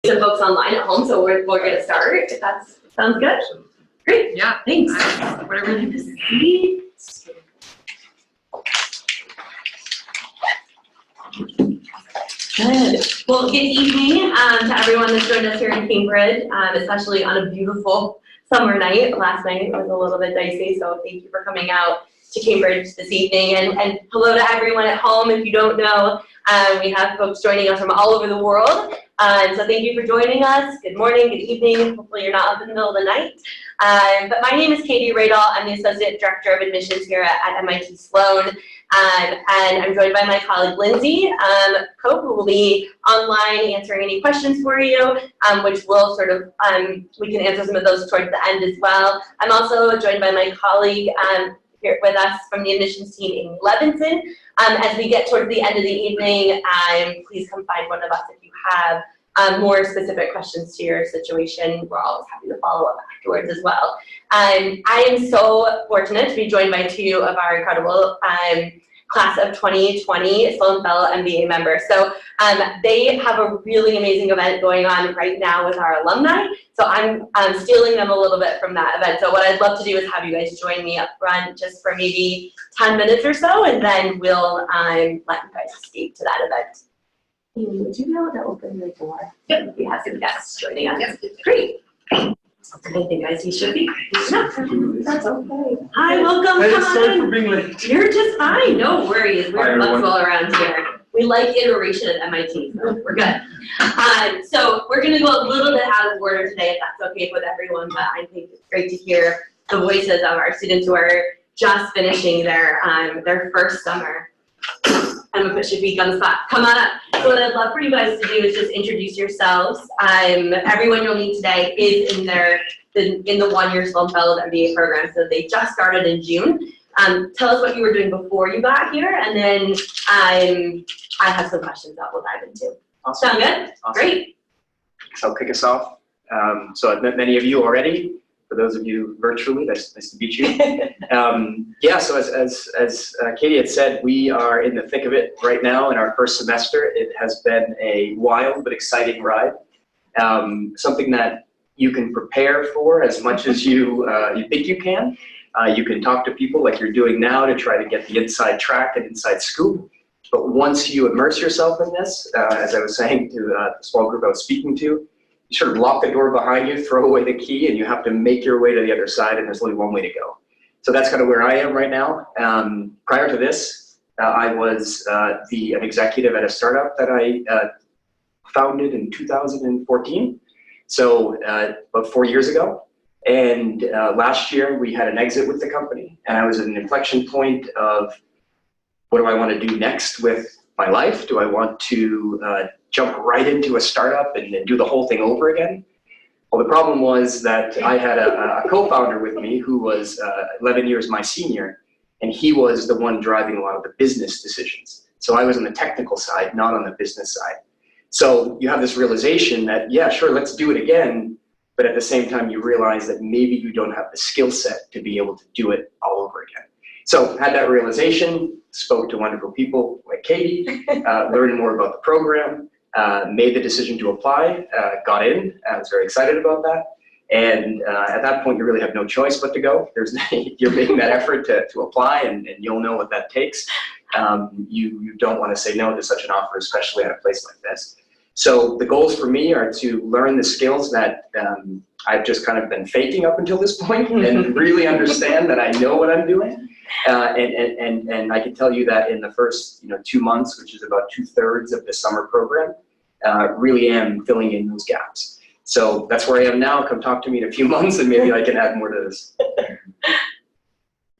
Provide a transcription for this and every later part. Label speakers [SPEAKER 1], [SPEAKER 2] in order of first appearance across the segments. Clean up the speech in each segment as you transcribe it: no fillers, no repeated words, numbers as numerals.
[SPEAKER 1] some folks online at home, so we're going to start, if that sounds good. Great.
[SPEAKER 2] Yeah.
[SPEAKER 1] Thanks.
[SPEAKER 2] Whatever you
[SPEAKER 1] see. Good. Well, good evening to everyone that's joined us here in Cambridge, especially on a beautiful summer night. Last night was a little bit dicey, so thank you for coming out to Cambridge this evening. And hello to everyone at home. If you don't know, we have folks joining us from all over the world. So thank you for joining us. Good morning, good evening. Hopefully you're not up in the middle of the night. But my name is Katy, Radoll. I'm the Associate Director of Admissions here at MIT Sloan. And I'm joined by my colleague Lindsay Cope, who will be online answering any questions for you, which will sort of, we can answer some of those towards the end as well. I'm also joined by my colleague here with us from the admissions team, Amy Levinson. As we get towards the end of the evening, please come find one of us if you have more specific questions to your situation. We're always happy to follow up afterwards as well. I am so fortunate to be joined by two of our incredible class of 2020 Sloan Fellow MBA members. So they have a really amazing event going on right now with our alumni. So I'm stealing them a little bit from that event. So what I'd love to do is have you guys join me up front just for maybe 10 minutes or so, and then we'll let you guys escape to that event. Amy, would you be able to open the door? Yep. We have some guests joining us. Yep. Great. I think guys, you should be. No, that's okay. Hi, welcome.
[SPEAKER 3] Hey, sorry for being late.
[SPEAKER 1] You're just fine. No worries. We're flexible around here. We like iteration at MIT, so we're good. So we're going to go a little bit out of order today, if that's okay with everyone. But I think it's great to hear the voices of our students who are just finishing their first summer. I'm gonna put your feet on the spot. Come on up. So what I'd love for you guys to do is just introduce yourselves. Everyone you'll meet today is in the one-year Sloan Fellows MBA program. So they just started in June. Tell us what you were doing before you got here, and then I have some questions that we'll dive into.
[SPEAKER 4] Awesome.
[SPEAKER 1] Sound good?
[SPEAKER 4] Awesome.
[SPEAKER 1] Great.
[SPEAKER 4] So I'll kick us off. So I've met many of you already. For those of you virtually, nice to meet you. Yeah, so as Katy had said, we are in the thick of it right now in our first semester. It has been a wild but exciting ride. Something that you can prepare for as much as you think you can. You can talk to people like you're doing now to try to get the inside track and inside scoop. But once you immerse yourself in this, as I was saying to the small group I was speaking to, you sort of lock the door behind you, throw away the key, and you have to make your way to the other side, and there's only one way to go. So that's kind of where I am right now. Prior to this, I was an executive at a startup that I founded in 2014, so about 4 years ago. And last year, we had an exit with the company, and I was at an inflection point of what do I want to do next with my life? Do I want to jump right into a startup and do the whole thing over again? Well, the problem was that I had a co-founder with me who was 11 years my senior, and he was the one driving a lot of the business decisions. So I was on the technical side, not on the business side. So you have this realization that, yeah, sure, let's do it again, but at the same time you realize that maybe you don't have the skill set to be able to do it all over again. So had that realization, spoke to wonderful people like Katy, learned more about the program, made the decision to apply, got in. I was very excited about that. And at that point, you really have no choice but to go. You're making that effort to apply, and you'll know what that takes. You don't want to say no to such an offer, especially at a place like this. So the goals for me are to learn the skills that I've just kind of been faking up until this point and really understand that I know what I'm doing. And I can tell you that in the first 2 months, which is about 2/3 of the summer program, really am filling in those gaps. So that's where I am now. Come talk to me in a few months and maybe I can add more to this.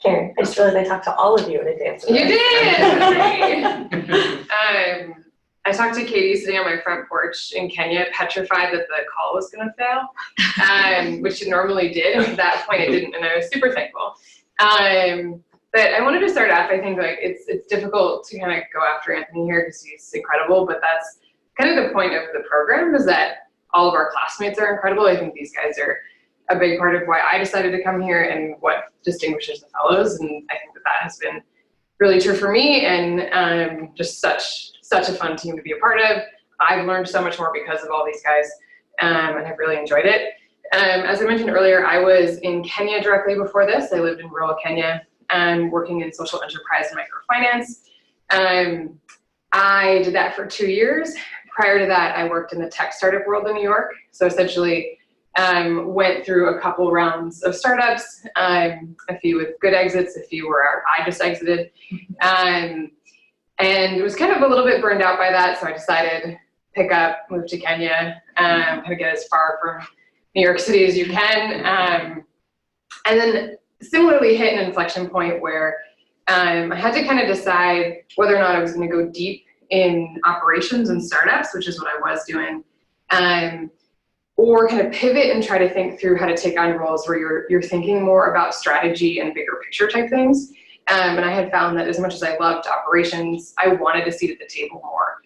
[SPEAKER 1] Karen, I just realized I talked to all of you in advance.
[SPEAKER 2] You did! I talked to Katy sitting on my front porch in Kenya, petrified that the call was going to fail, which it normally did. And at that point it didn't, and I was super thankful. But I wanted to start off, I think it's difficult to kind of go after Anthony here because he's incredible, but that's kind of the point of the program, is that all of our classmates are incredible. I think these guys are a big part of why I decided to come here and what distinguishes the fellows, and I think that has been really true for me, and just such a fun team to be a part of. I've learned so much more because of all these guys. and I've really enjoyed it. As I mentioned earlier, I was in Kenya directly before this. I lived in rural Kenya, working in social enterprise and microfinance. I did that for 2 years. Prior to that, I worked in the tech startup world in New York. So essentially, went through a couple rounds of startups, a few with good exits, a few where I just exited. And was kind of a little bit burned out by that, so I decided pick up, move to Kenya, kind of get as far from New York City as you can. And then similarly hit an inflection point where I had to kind of decide whether or not I was going to go deep in operations and startups, which is what I was doing, or kind of pivot and try to think through how to take on roles where you're thinking more about strategy and bigger picture type things. And I had found that as much as I loved operations, I wanted a seat at the table more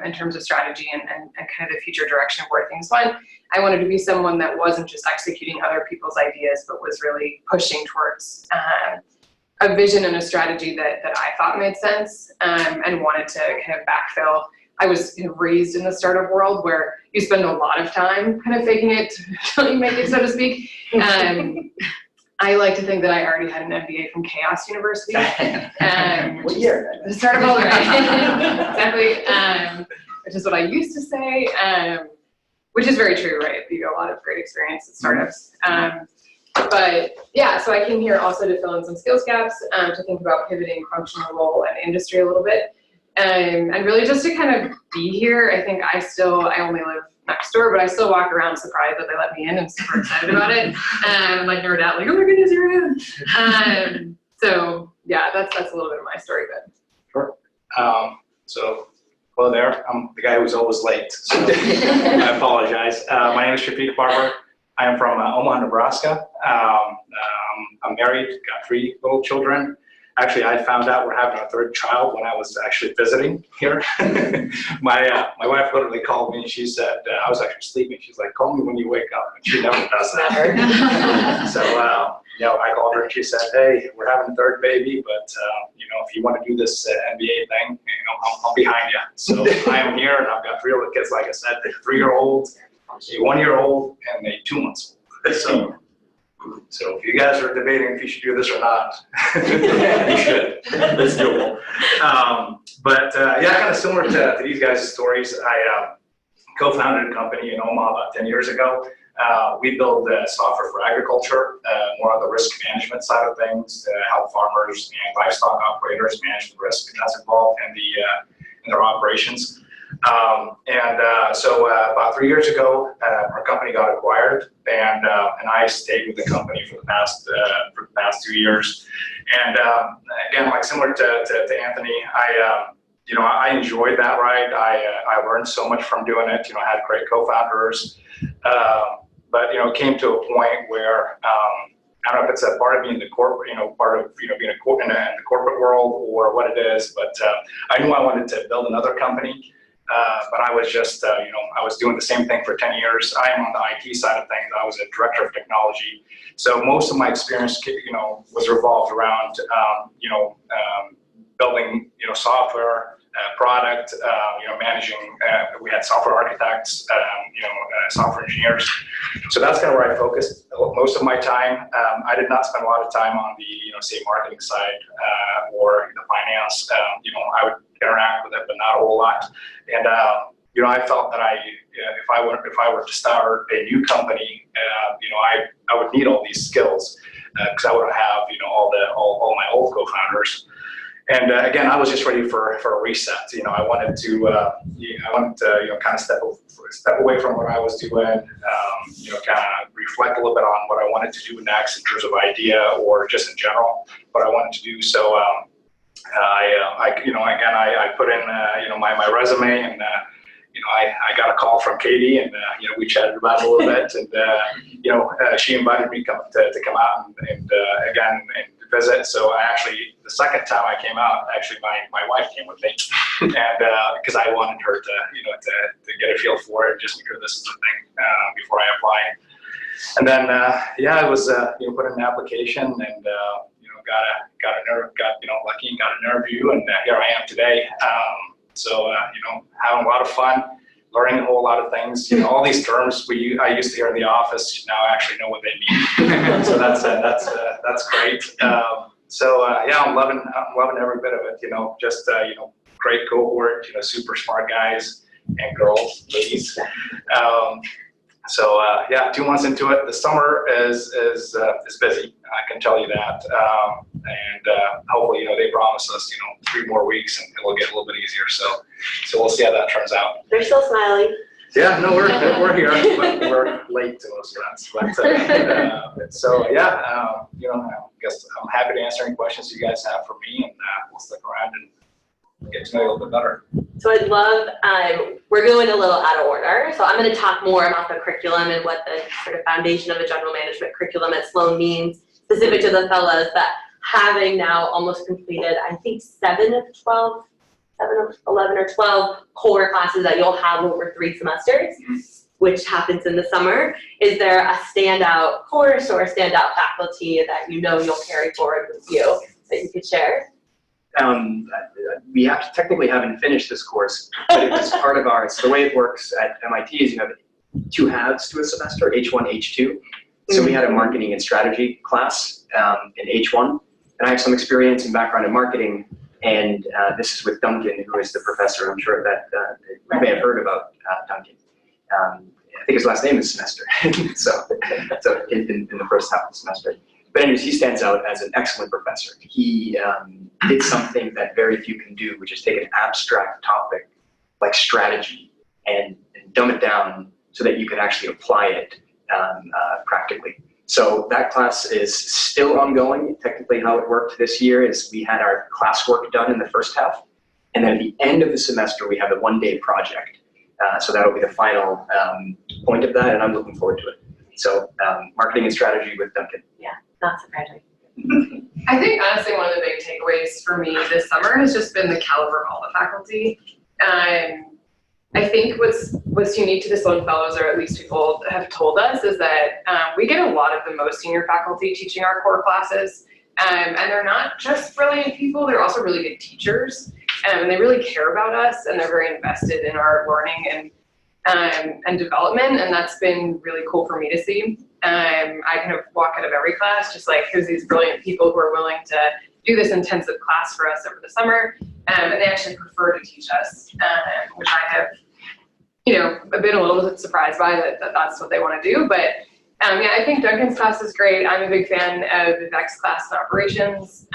[SPEAKER 2] in terms of strategy and kind of the future direction of where things went. I wanted to be someone that wasn't just executing other people's ideas, but was really pushing towards a vision and a strategy that I thought made sense, and wanted to kind of backfill. I was raised in the startup world where you spend a lot of time kind of faking it until you make it, so to speak. I like to think that I already had an MBA from Chaos University.
[SPEAKER 4] What year?
[SPEAKER 2] The startup world, right? Exactly, which is what I used to say, which is very true, right? You get a lot of great experience at startups. But yeah, so I came here also to fill in some skills gaps, to think about pivoting functional role and industry a little bit. And really just to kind of be here. I think I only live next door, but I still walk around surprised that they let me in and super excited about it. And I'm like nerd out, like, oh my goodness, you're in. So yeah, that's a little bit of my story, but.
[SPEAKER 3] Sure. So, hello there. I'm the guy who's always late, so I apologize. My name is Shafiq Barber. I am from Omaha, Nebraska. I'm married, got 3 little children. Actually, I found out we're having a 3rd child when I was actually visiting here. My wife literally called me and she said, I was actually sleeping. She's like, call me when you wake up. And she never does that. So, I called her and she said, hey, we're having a 3rd baby, but, if you want to do this MBA thing, I'm behind you. So I am here and I've got 3 little kids, like I said, they're 3-year-old, a 1-year-old, and a 2 months old. So if you guys are debating if you should do this or not, you should. It's doable. Kind of similar to these guys' stories, I co-founded a company in Omaha about 10 years ago. We build software for agriculture, more on the risk management side of things, to help farmers and livestock operators manage the risk that's involved in their operations. So about 3 years ago, our company got acquired, and I stayed with the company for the past 2 years. And again, like similar to Anthony, I enjoyed that ride. I learned so much from doing it. I had great co-founders, but it came to a point where I don't know if it's a part of being the corporate, part of being in the corporate world or what it is, but I knew I wanted to build another company. But I was just, I was doing the same thing for 10 years. I am on the IT side of things. I was a director of technology. So most of my experience, was revolved around, building, software, product, managing, we had software architects, software engineers. So that's kind of where I focused most of my time. I did not spend a lot of time on the, say marketing side, or the finance. I would interact with it, but not a whole lot. And, I felt that if I were to start a new company, I would need all these skills, because I wouldn't have, all my old co-founders. And again, I was just ready for a reset. I wanted to, kind of step away from what I was doing, kind of reflect a little bit on what I wanted to do next in terms of idea or just in general what I wanted to do. So I put in my resume, and I got a call from Katy, and we chatted about it a little bit, and she invited me to come out and visit. So the second time I came out, actually my wife came with me, and because I wanted her to to get a feel for it, just because this is the thing before I apply. And then it was put in an application, and got lucky and got an interview, and here I am today. Having a lot of fun, learning a whole lot of things. You know, all these terms I used to hear in the office, now I actually know what they mean. So that's great. Yeah, I'm loving every bit of it. You know, just you know, great cohort. You know, super smart guys and girls, ladies. Yeah, 2 months into it. The summer is busy. I can tell you that. Hopefully, you know, they promise us, you know, 3 more weeks and it'll get a little bit easier. So we'll see how that turns out.
[SPEAKER 1] They're still smiling.
[SPEAKER 3] Yeah, no, we're here, but we're late to most friends. But you know, I guess I'm happy to answer any questions you guys have for me, and we'll stick around and get to know you a little bit better.
[SPEAKER 1] So I'd love, we're going a little out of order. So I'm going to talk more about the curriculum and what the sort of foundation of a general management curriculum at Sloan means, specific to the fellows, but having now almost completed, I think 11 or 12 core classes that you'll have over 3 semesters, which happens in the summer. Is there a standout course or a standout faculty that you know you'll carry forward with you that you could share?
[SPEAKER 4] We technically haven't finished this course, but it was part of our, so the way it works at MIT is you have 2 halves to a semester, H1, H2. So we had a marketing and strategy class in H1, and I have some experience and background in marketing, and this is with Duncan, who is the professor. I'm sure that you may have heard about Duncan. I think his last name is Semester, so in the first half of the semester. But anyways, he stands out as an excellent professor. He did something that very few can do, which is take an abstract topic like strategy and dumb it down so that you can actually apply it practically. So that class is still ongoing. Technically how it worked this year is we had our classwork done in the first half, and then at the end of the semester we have a 1-day project. So that'll be the final point of that, and I'm looking forward to it. So marketing and strategy with Duncan.
[SPEAKER 1] Yeah, not surprising.
[SPEAKER 2] I think honestly one of the big takeaways for me this summer has just been the caliber of all the faculty. I think what's unique to the Sloan Fellows, or at least people have told us, is that we get a lot of the most senior faculty teaching our core classes. And they're not just brilliant people, they're also really good teachers. And they really care about us, and they're very invested in our learning and development, and that's been really cool for me to see. I kind of walk out of every class just like, here's these brilliant people who are willing to do this intensive class for us over the summer, and they actually prefer to teach us, which I have, you know, been a little bit surprised by that that's what they want to do. But yeah, I think Duncan's class is great. I'm a big fan of Vivek's class in operations.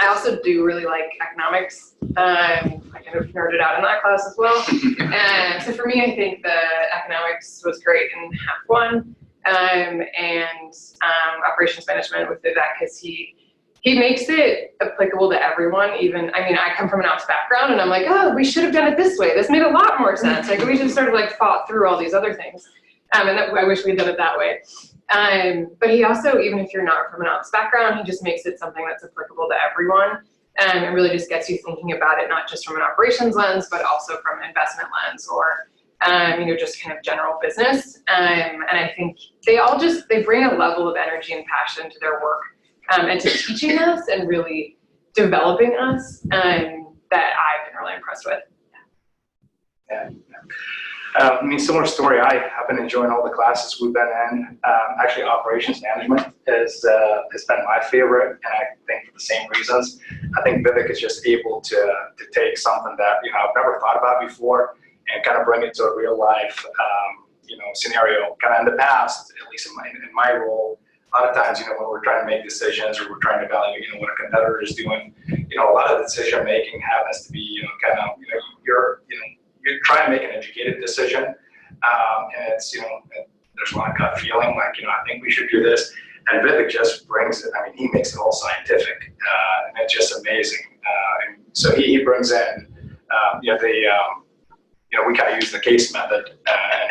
[SPEAKER 2] I also do really like economics. I kind of nerded out in that class as well. And so for me, I think the economics was great in half 1, and operations management with Vivek, because he makes it applicable to everyone. Even, I mean, I come from an ops background, and I'm like, oh, we should have done it this way. This made a lot more sense. Like, we just sort of like thought through all these other things. And I wish we'd done it that way. But he also, even if you're not from an ops background, he just makes it something that's applicable to everyone. And it really just gets you thinking about it, not just from an operations lens, but also from an investment lens, or you know, just kind of general business. And I think they bring a level of energy and passion to their work, and to teaching us and really developing us, that I've been really impressed with.
[SPEAKER 3] Yeah. I mean, similar story. I have been enjoying all the classes we've been in. Actually, operations management has been my favorite, and I think for the same reasons. I think Vivek is just able to take something that, you know, I've never thought about before and kind of bring it to a real life, you know, scenario. Kind of in the past, at least in my role, a lot of times, you know, when we're trying to make decisions or we're trying to evaluate, you know, what a competitor is doing, you know, a lot of the decision making happens to be, you know, kind of, you know, you're trying to make an educated decision, and it's, you know, there's a lot of gut feeling, like, you know, I think we should do this, and Vivek just brings it. I mean, he makes it all scientific, and it's just amazing. And so he brings in, you know, you know, we kind of use the case method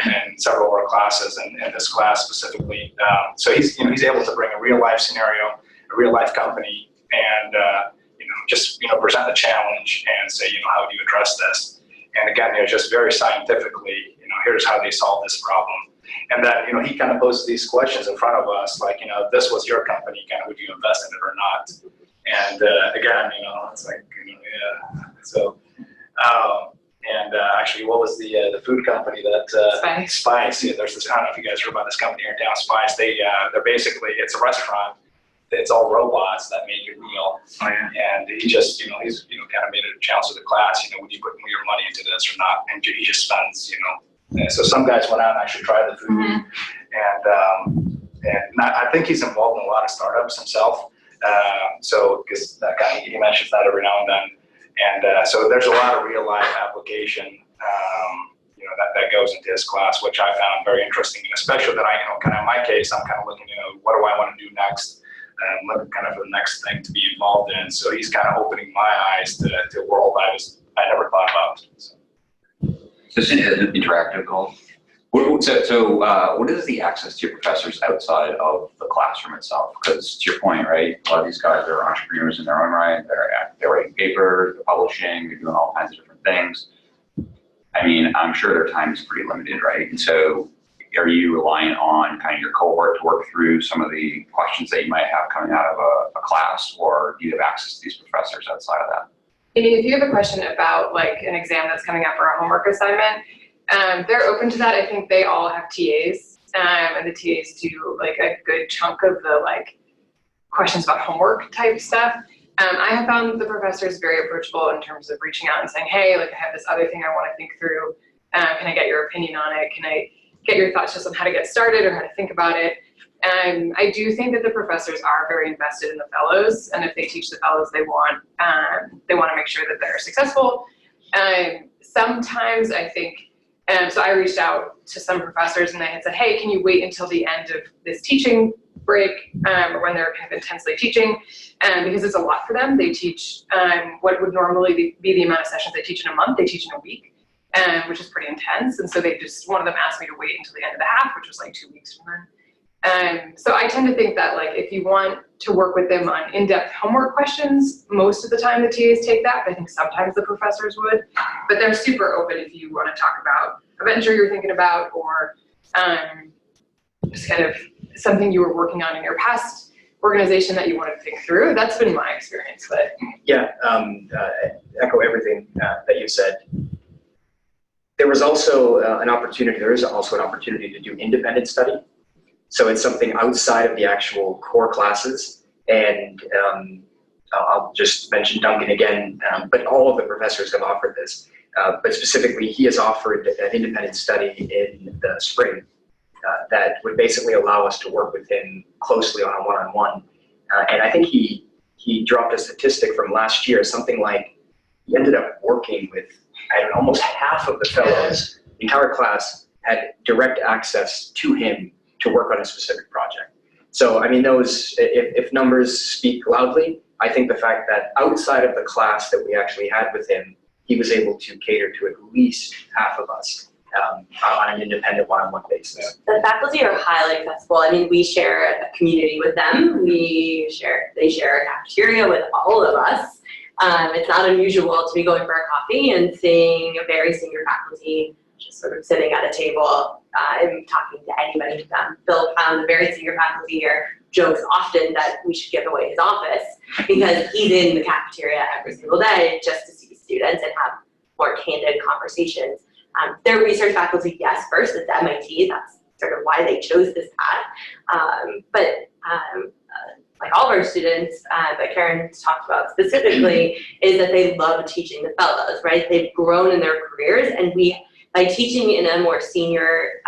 [SPEAKER 3] in several of our classes, and this class specifically. So he's able to bring a real life scenario, a real life company, and you know, just, you know, present the challenge and say, you know, how do you address this? And again, you know, just very scientifically, you know, here's how they solve this problem. And then, you know, he kind of poses these questions in front of us, like, you know, if this was your company, kind of, would you invest in it or not? And again, you know, it's like, you know, yeah. So, And actually, what was the food company that
[SPEAKER 2] Spice.
[SPEAKER 3] Spice? Yeah, there's this. I don't know if you guys heard about this company here in town, Spice. They're basically, it's a restaurant. It's all robots that make your meal.
[SPEAKER 4] Oh, yeah.
[SPEAKER 3] And he just, he's kind of made it a challenge to the class. Would you put your money into this or not? And he just spends, And so some guys went out and actually tried the food, and I think he's involved in a lot of startups himself. So because that guy, he mentions that every now and then. And so there's a lot of real life application, that goes into his class, which I found very interesting, and especially that kind of in my case, I'm kind of looking, what do I want to do next? Looking kind of for the next thing to be involved in. So he's kind of opening my eyes to a world I never thought about. So.
[SPEAKER 5] Just an interactive goal. So what is the access to your professors outside of the classroom itself? Because to your point, right, a lot of these guys are entrepreneurs in their own right. They're writing papers, they're publishing, they're doing all kinds of different things. I mean, I'm sure their time is pretty limited, right? And so are you reliant on kind of your cohort to work through some of the questions that you might have coming out of a class, or do you have access to these professors outside of that?
[SPEAKER 2] If you have a question about like an exam that's coming up or a homework assignment, they're open to that. I think they all have TAs, and the TAs do like a good chunk of the like questions about homework type stuff. I have found the professors very approachable in terms of reaching out and saying, hey, like I have this other thing I want to think through. Can I get your opinion on it? Can I get your thoughts just on how to get started or how to think about it? And I do think that the professors are very invested in the fellows, and if they teach the fellows, they want to make sure that they're successful. Sometimes I think, so I reached out to some professors and they had said, hey, can you wait until the end of this teaching break, or when they're kind of intensely teaching, because it's a lot for them. They teach what would normally be the amount of sessions they teach in a month, they teach in a week. Which is pretty intense, and so one of them asked me to wait until the end of the half, which was like 2 weeks from then. So I tend to think that like if you want to work with them on in-depth homework questions, most of the time the TAs take that, but I think sometimes the professors would. But they're super open if you want to talk about a venture you're thinking about, or just kind of something you were working on in your past organization that you want to think through. That's been my experience. But
[SPEAKER 4] Yeah, echo everything that you said. There is also an opportunity to do independent study. So it's something outside of the actual core classes. And I'll just mention Duncan again, but all of the professors have offered this. But specifically, he has offered an independent study in the spring that would basically allow us to work with him closely on a one-on-one. And I think he dropped a statistic from last year, something like he ended up working with almost half of the fellows, the entire class had direct access to him to work on a specific project. So, I mean, those, if numbers speak loudly, I think the fact that outside of the class that we actually had with him, he was able to cater to at least half of us on an independent one-on-one basis.
[SPEAKER 1] The faculty are highly accessible. I mean, we share a community with them. They share a cafeteria with all of us. It's not unusual to be going for a coffee and seeing a very senior faculty just sort of sitting at a table and talking to anybody with them. Bill found a very senior faculty here jokes often that we should give away his office because he's in the cafeteria every single day just to see students and have more candid conversations. Their research faculty, yes, first it's MIT. That's sort of why they chose this path. Like all of our students that Karen talked about specifically, is that they love teaching the fellows, right? They've grown in their careers, and by teaching in a more senior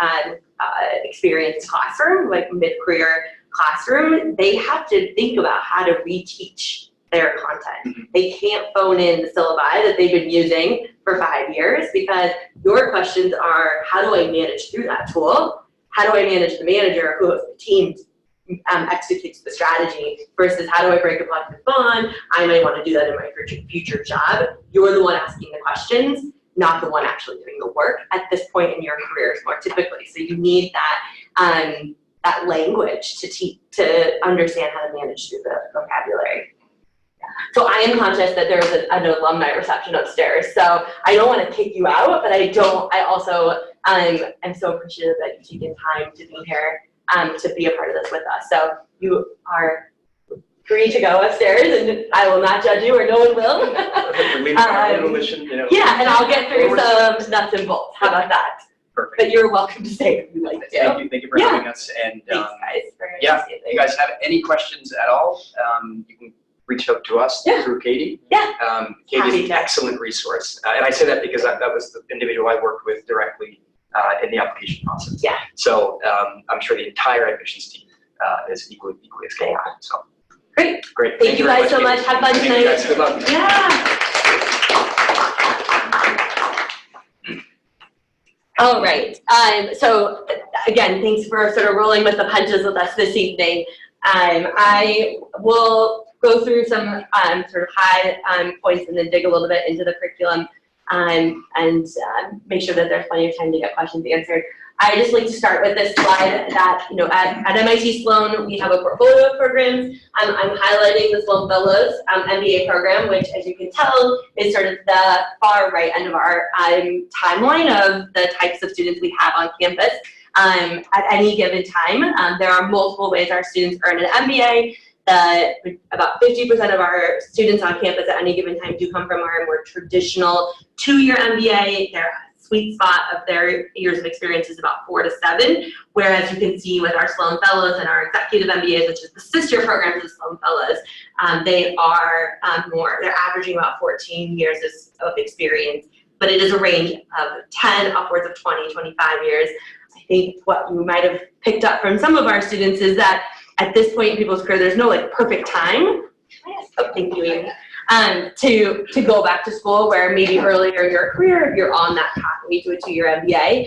[SPEAKER 1] experienced classroom, like mid-career classroom, they have to think about how to reteach their content. They can't phone in the syllabi that they've been using for 5 years, because your questions are, how do I manage through that tool? How do I manage the manager who the team executes the strategy, versus how do I break a collective bond? I might want to do that in my future job. You're the one asking the questions, not the one actually doing the work at this point in your careers more typically. So you need that language to understand how to manage through the vocabulary. So I am conscious that there's an alumni reception upstairs, so I don't want to kick you out, but I also am so appreciative that you've taken time to be here to be a part of this with us. So you are free to go upstairs, and I will not judge you, or no one will.
[SPEAKER 4] We're leaving our little mission, you know.
[SPEAKER 1] Yeah, and I'll get through some nuts and bolts. How about that?
[SPEAKER 4] Perfect.
[SPEAKER 1] But you're welcome to stay if you'd like to.
[SPEAKER 4] Thank you for having us. And
[SPEAKER 1] Thanks, guys. Very nice
[SPEAKER 4] yeah,
[SPEAKER 1] to see
[SPEAKER 4] if you guys have any questions at all, you can reach out to us through Katy.
[SPEAKER 1] Yeah.
[SPEAKER 4] Katy's an excellent resource. And I say that because that was the individual I worked with directly in the application process.
[SPEAKER 1] Yeah.
[SPEAKER 4] So I'm sure the entire admissions team is equally as capable. So
[SPEAKER 1] Great.
[SPEAKER 4] Great.
[SPEAKER 1] Thank you
[SPEAKER 4] very
[SPEAKER 1] guys so much.
[SPEAKER 4] Katy.
[SPEAKER 1] Have fun
[SPEAKER 4] Thank you
[SPEAKER 1] tonight.
[SPEAKER 4] guys. Good luck.
[SPEAKER 1] Yeah. All right. So again, thanks for sort of rolling with the punches with us this evening. I will go through some sort of high points and then dig a little bit into the curriculum and make sure that there's plenty of time to get questions answered. I just like to start with this slide that, you know, at MIT Sloan, we have a portfolio of programs. I'm highlighting the Sloan Fellows MBA program, which, as you can tell, is sort of the far right end of our timeline of the types of students we have on campus. At any given time, there are multiple ways our students earn an MBA. About 50% of our students on campus at any given time do come from our more traditional 2-year MBA. Their sweet spot of their years of experience is about 4 to 7, whereas you can see with our Sloan Fellows and our executive MBAs, which is the sister program to the Sloan Fellows, they are they're averaging about 14 years of experience, but it is a range of 10 upwards of 20, 25 years. I think what you might have picked up from some of our students is that at this point in people's career, there's no like perfect time. Thank you. To go back to school, where maybe earlier in your career, if you're on that pathway to a 2-year MBA,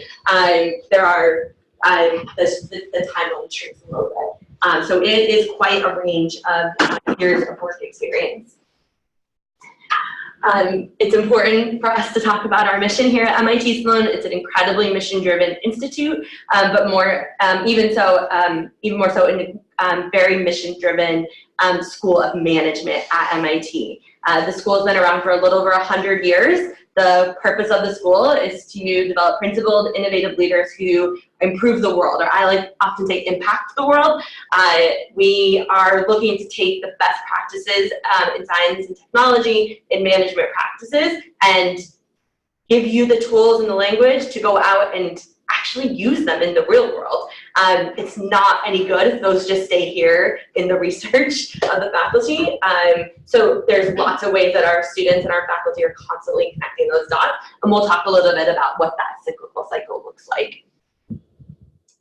[SPEAKER 1] there are the timeline shrinks a little bit. So it is quite a range of years of work experience. It's important for us to talk about our mission here at MIT Sloan. It's an incredibly mission-driven institute, but even more so in a very mission-driven school of management at MIT. The school has been around for a little over 100 years. The purpose of the school is to develop principled, innovative leaders who improve the world, or I like often say impact the world. We are looking to take the best practices in science and technology, in management practices, and give you the tools and the language to go out and actually use them in the real world. It's not any good if those just stay here in the research of the faculty. So there's lots of ways that our students and our faculty are constantly connecting those dots, and we'll talk a little bit about what that cyclical cycle looks like.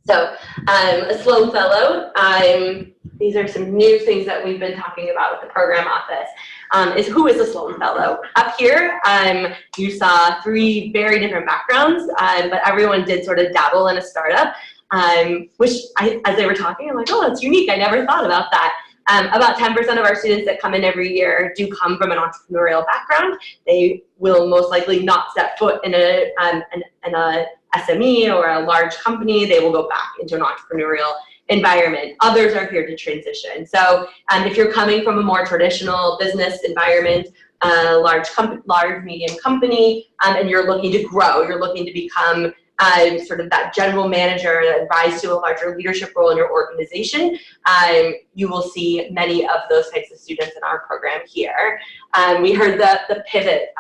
[SPEAKER 1] So a Sloan Fellow, these are some new things that we've been talking about with the program office, is who is a Sloan Fellow. Up here, you saw 3 very different backgrounds, but everyone did sort of dabble in a startup, which as they were talking, I'm like, oh, that's unique. I never thought about that. About 10% of our students that come in every year do come from an entrepreneurial background. They will most likely not step foot in a SME or a large company. They will go back into an entrepreneurial environment. Others are here to transition. So if you're coming from a more traditional business environment, large medium company, and you're looking to grow, you're looking to become sort of that general manager that rise to a larger leadership role in your organization, you will see many of those types of students in our program here. We heard the pivot.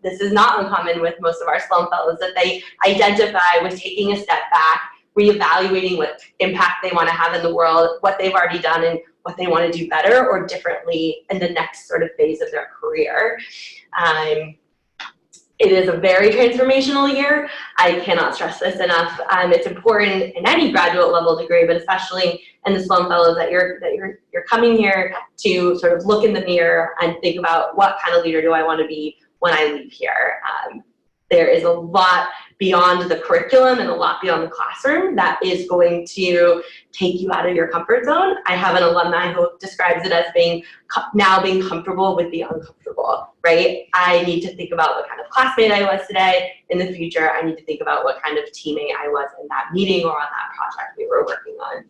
[SPEAKER 1] This is not uncommon with most of our Sloan Fellows, that they identify with taking a step back, reevaluating what impact they want to have in the world, what they've already done, and what they want to do better or differently in the next sort of phase of their career. It is a very transformational year. I cannot stress this enough. It's important in any graduate level degree, but especially in the Sloan Fellows, that you're coming here to sort of look in the mirror and think about what kind of leader do I want to be when I leave here. There is a lot beyond the curriculum and a lot beyond the classroom that is going to take you out of your comfort zone. I have an alumni who describes it as now being comfortable with the uncomfortable, right? I need to think about what kind of classmate I was today. In the future, I need to think about what kind of teammate I was in that meeting or on that project we were working on.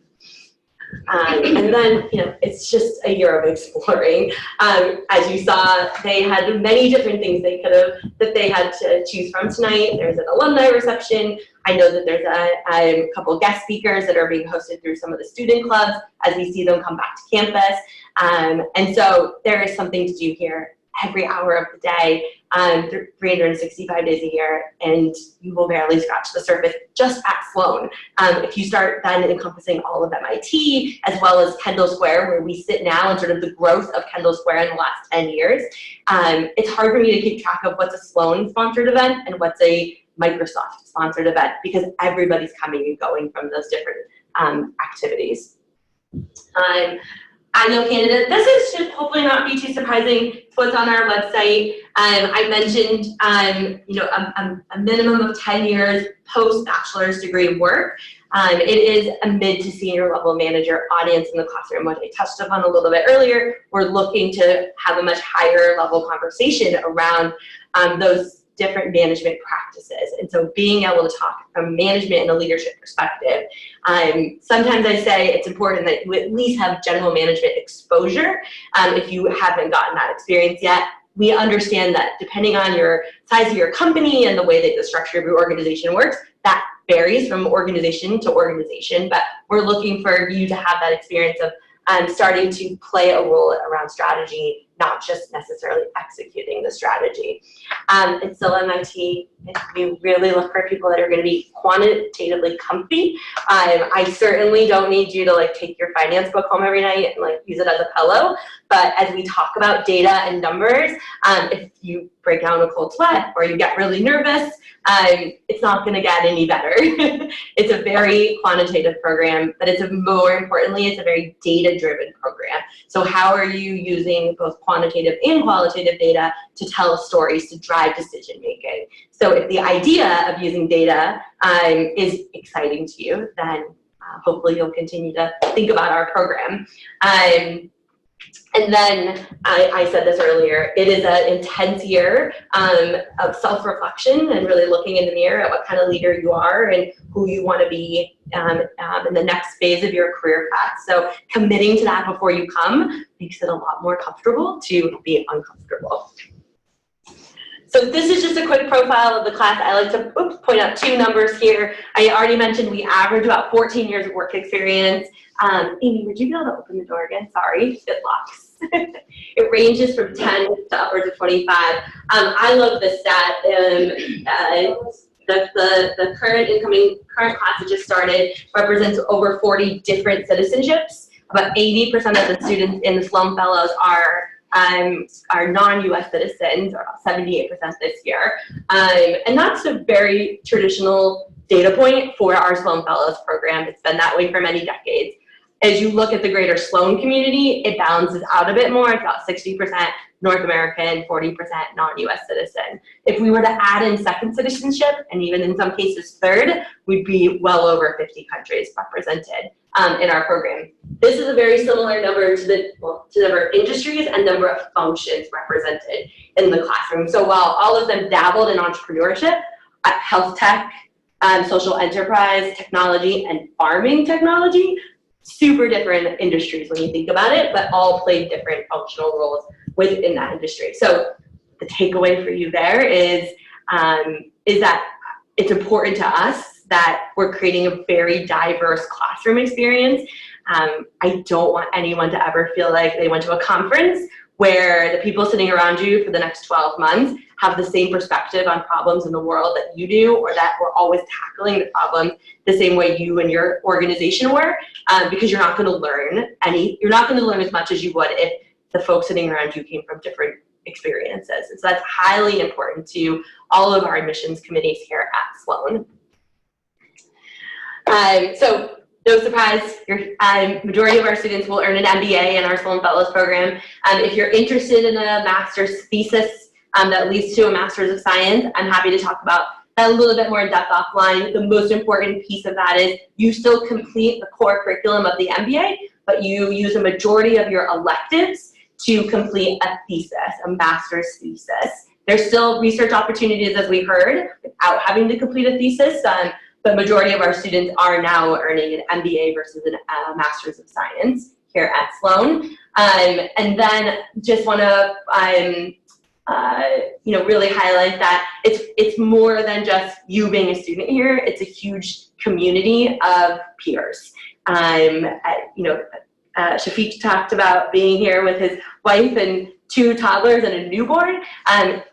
[SPEAKER 1] And then, it's just a year of exploring. As you saw, they had many different things that they had to choose from tonight. There's an alumni reception. I know that there's a couple guest speakers that are being hosted through some of the student clubs as we see them come back to campus. And so there is something to do here every hour of the day, 365 days a year, and you will barely scratch the surface just at Sloan. If you start then encompassing all of MIT, as well as Kendall Square, where we sit now, and sort of the growth of Kendall Square in the last 10 years, it's hard for me to keep track of what's a Sloan-sponsored event and what's a Microsoft-sponsored event, because everybody's coming and going from those different activities. Annual candidate, this should hopefully not be too surprising. It's what's on our website. I mentioned, a minimum of 10 years post-bachelor's degree work. It is a mid to senior level manager audience in the classroom, which I touched upon a little bit earlier. We're looking to have a much higher level conversation around those different management practices. And so being able to talk from management and a leadership perspective, sometimes I say it's important that you at least have general management exposure if you haven't gotten that experience yet. We understand that depending on your size of your company and the way that the structure of your organization works, that varies from organization to organization, but we're looking for you to have that experience of starting to play a role around strategy, not just necessarily executing the strategy. It's still MIT. If you really look for people that are going to be quantitatively comfy, I certainly don't need you to take your finance book home every night and use it as a pillow. But as we talk about data and numbers, if you break down a cold sweat or you get really nervous, it's not going to get any better. It's a very quantitative program, but more importantly, it's a very data-driven program. So how are you using both quantitative and qualitative data to tell stories, to drive decision-making? So if the idea of using data is exciting to you, then hopefully you'll continue to think about our program. And then I said this earlier, it is an intense year of self-reflection and really looking in the mirror at what kind of leader you are and who you want to be in the next phase of your career path. So committing to that before you come makes it a lot more comfortable to be uncomfortable. So this is just a quick profile of the class. I like to point out two numbers here. I already mentioned we average about 14 years of work experience. Amy, would you be able to open the door again? Sorry, it locks. It ranges from 10 to upwards of 25. I love this stat. The current class that just started represents over 40 different citizenships. About 80% of the students in the Sloan Fellows are non-US citizens, or about 78% this year. And that's a very traditional data point for our Sloan Fellows program. It's been that way for many decades. As you look at the greater Sloan community, it balances out a bit more. It's about 60% North American, 40% non-US citizen. If we were to add in second citizenship, and even in some cases third, we'd be well over 50 countries represented in our program. This is a very similar number to the number of industries and number of functions represented in the classroom. So while all of them dabbled in entrepreneurship, health tech, social enterprise, technology, and farming technology, super different industries when you think about it, but all played different functional roles within that industry. So the takeaway for you there is that it's important to us that we're creating a very diverse classroom experience. I don't want anyone to ever feel like they went to a conference where the people sitting around you for the next 12 months have the same perspective on problems in the world that you do, or that we're always tackling the problems the same way you and your organization were, because you're not going to learn as much as you would if the folks sitting around you came from different experiences. And so that's highly important to all of our admissions committees here at Sloan. So no surprise, majority of our students will earn an MBA in our Sloan Fellows program. If you're interested in a master's thesis that leads to a master's of science, I'm happy to talk about that a little bit more in depth offline. The most important piece of that is you still complete the core curriculum of the MBA, but you use a majority of your electives to complete a thesis, a master's thesis. There's still research opportunities, as we heard, without having to complete a thesis. the majority of our students are now earning an MBA versus a Master's of Science here at Sloan. And then just want to really highlight that it's more than just you being a student here. It's a huge community of peers. Shafiq talked about being here with his wife and 2 toddlers and a newborn.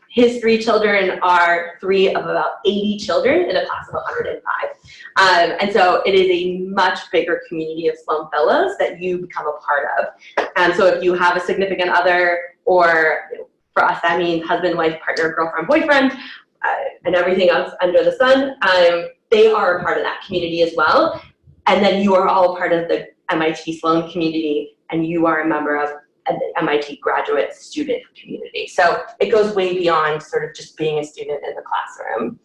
[SPEAKER 1] His 3 children are 3 of about 80 children in a class of 105. And so it is a much bigger community of Sloan Fellows that you become a part of. So if you have a significant other, or for us that means husband, wife, partner, girlfriend, boyfriend, and everything else under the sun, they are a part of that community as well. And then you are all part of the MIT Sloan community, and you are a member of the MIT graduate student community. So it goes way beyond sort of just being a student in the classroom.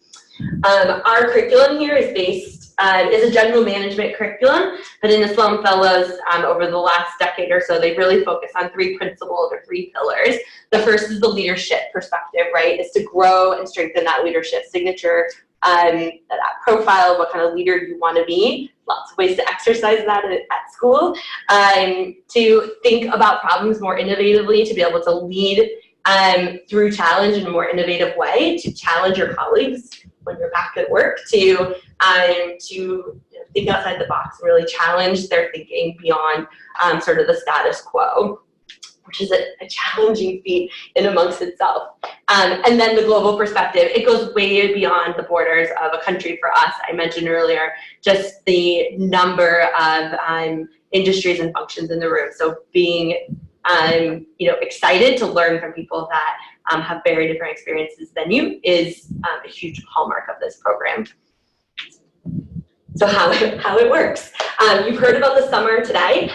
[SPEAKER 1] Our curriculum here is based, is a general management curriculum, but in the Sloan Fellows over the last decade or so, they really focus on 3 principles or 3 pillars. The first is the leadership perspective, right? Is to grow and strengthen that leadership signature, that profile of what kind of leader you want to be. Lots of ways to exercise that at school. To think about problems more innovatively, to be able to lead through challenge in a more innovative way, to challenge your colleagues when you're back at work, to think outside the box and really challenge their thinking beyond sort of the status quo, which is a challenging feat in amongst itself. And then the global perspective, it goes way beyond the borders of a country for us. I mentioned earlier just the number of industries and functions in the room. So being excited to learn from people that have very different experiences than you is a huge hallmark of this program. So how it works. You've heard about the summer today.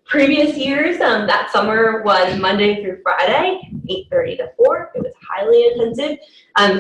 [SPEAKER 1] Previous years, that summer was Monday through Friday, 8:30 to 4. It was highly intensive.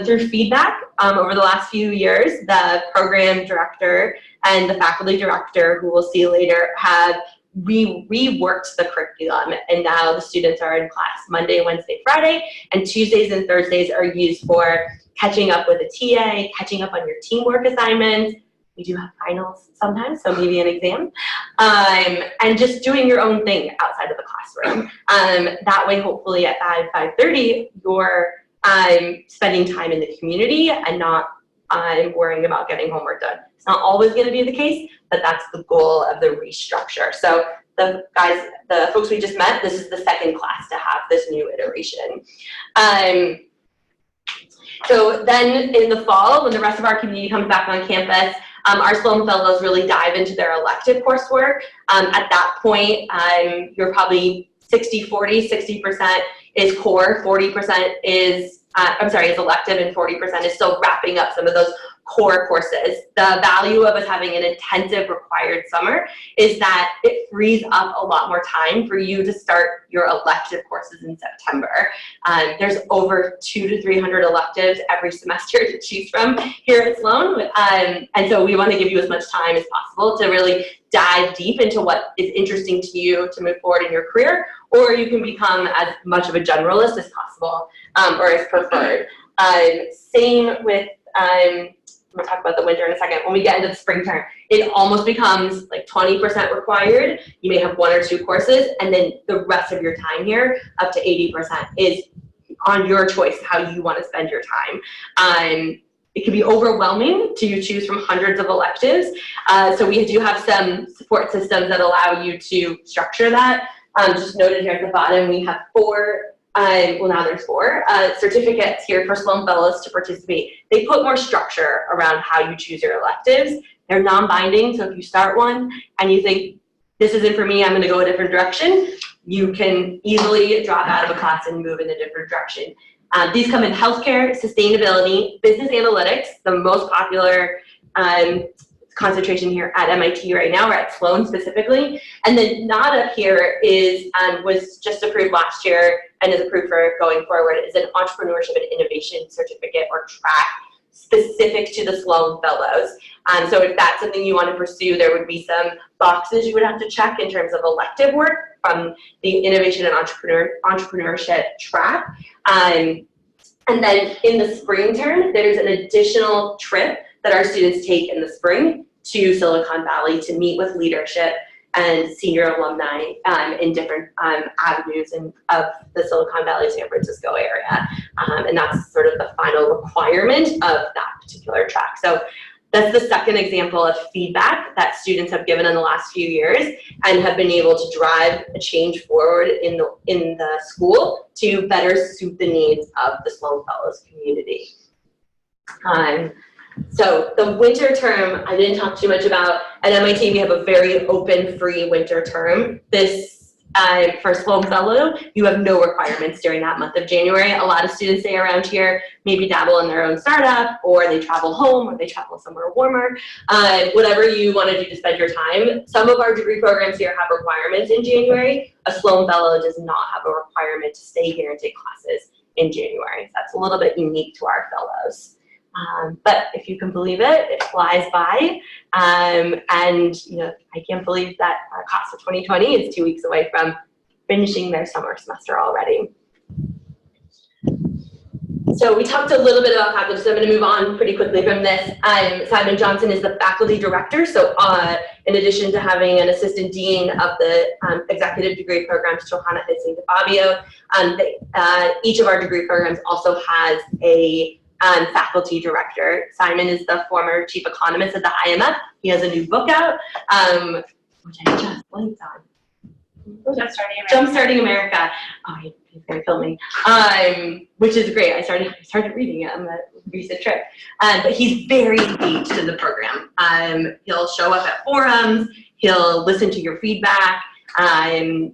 [SPEAKER 1] Through feedback over the last few years, the program director and the faculty director, who we'll see later, have reworked the curriculum, and now the students are in class Monday, Wednesday, Friday, and Tuesdays and Thursdays are used for catching up with a TA, catching up on your teamwork assignments. We do have finals sometimes, so maybe an exam, and just doing your own thing outside of the classroom. That way, hopefully at 5:30, you're spending time in the community and not worrying about getting homework done. It's not always going to be the case, but that's the goal of the restructure. So the folks we just met, this is the second class to have this new iteration. So then in the fall, when the rest of our community comes back on campus, our Sloan Fellows really dive into their elective coursework. At that point, you're probably 60-40, 60% is core, 40% is elective, and 40% is still wrapping up some of those core courses. The value of us having an intensive required summer is that it frees up a lot more time for you to start your elective courses in September. There's over 200 to 300 electives every semester to choose from here at Sloan, and so we want to give you as much time as possible to really dive deep into what is interesting to you to move forward in your career, or you can become as much of a generalist as possible, or as preferred. Same with I'm going to talk about the winter in a second. When we get into the spring term, it almost becomes like 20% required. You may have 1 or 2 courses, and then the rest of your time here, up to 80%, is on your choice how you want to spend your time. It can be overwhelming to choose from hundreds of electives. So we do have some support systems that allow you to structure that. Just noted here at the bottom, we have 4 now there's 4 certificates here for Sloan Fellows to participate. They put more structure around how you choose your electives. They're non-binding, so if you start one and you think, this isn't for me, I'm gonna go a different direction, you can easily drop out of a class and move in a different direction. These come in healthcare, sustainability, business analytics, the most popular concentration here at MIT right now, or at Sloan specifically. And then not up here is, was just approved last year and is approved for going forward, is an entrepreneurship and innovation certificate or track specific to the Sloan Fellows. So if that's something you want to pursue, there would be some boxes you would have to check in terms of elective work from the innovation and entrepreneurship track. And then in the spring term, there's an additional trip that our students take in the spring to Silicon Valley to meet with leadership and senior alumni in different avenues of the Silicon Valley, San Francisco area. And that's sort of the final requirement of that particular track. So that's the second example of feedback that students have given in the last few years and have been able to drive a change forward in the school to better suit the needs of the Sloan Fellows community. So the winter term, I didn't talk too much about. At MIT, we have a very open, free winter term. This, for Sloan Fellow, you have no requirements during that month of January. A lot of students stay around here, maybe dabble in their own startup, or they travel home, or they travel somewhere warmer. Whatever you want to do to spend your time. Some of our degree programs here have requirements in January. A Sloan Fellow does not have a requirement to stay here and take classes in January. So that's a little bit unique to our fellows. But if you can believe it, it flies by. And you know, I can't believe that our class of 2020 is 2 weeks away from finishing their summer semester already. So we talked a little bit about faculty, so I'm going to move on pretty quickly from this. Simon Johnson is the faculty director. So in addition to having an assistant dean of the executive degree programs, Johanna Hissing DeFabio, each of our degree programs also has a faculty director. Simon is the former chief economist at the IMF. He has a new book out, which I just blanked on. Jumpstarting America. Oh, he's going to kill me. Which is great. I started reading it on the recent trip. But he's very engaged in the program. He'll show up at forums. He'll listen to your feedback. And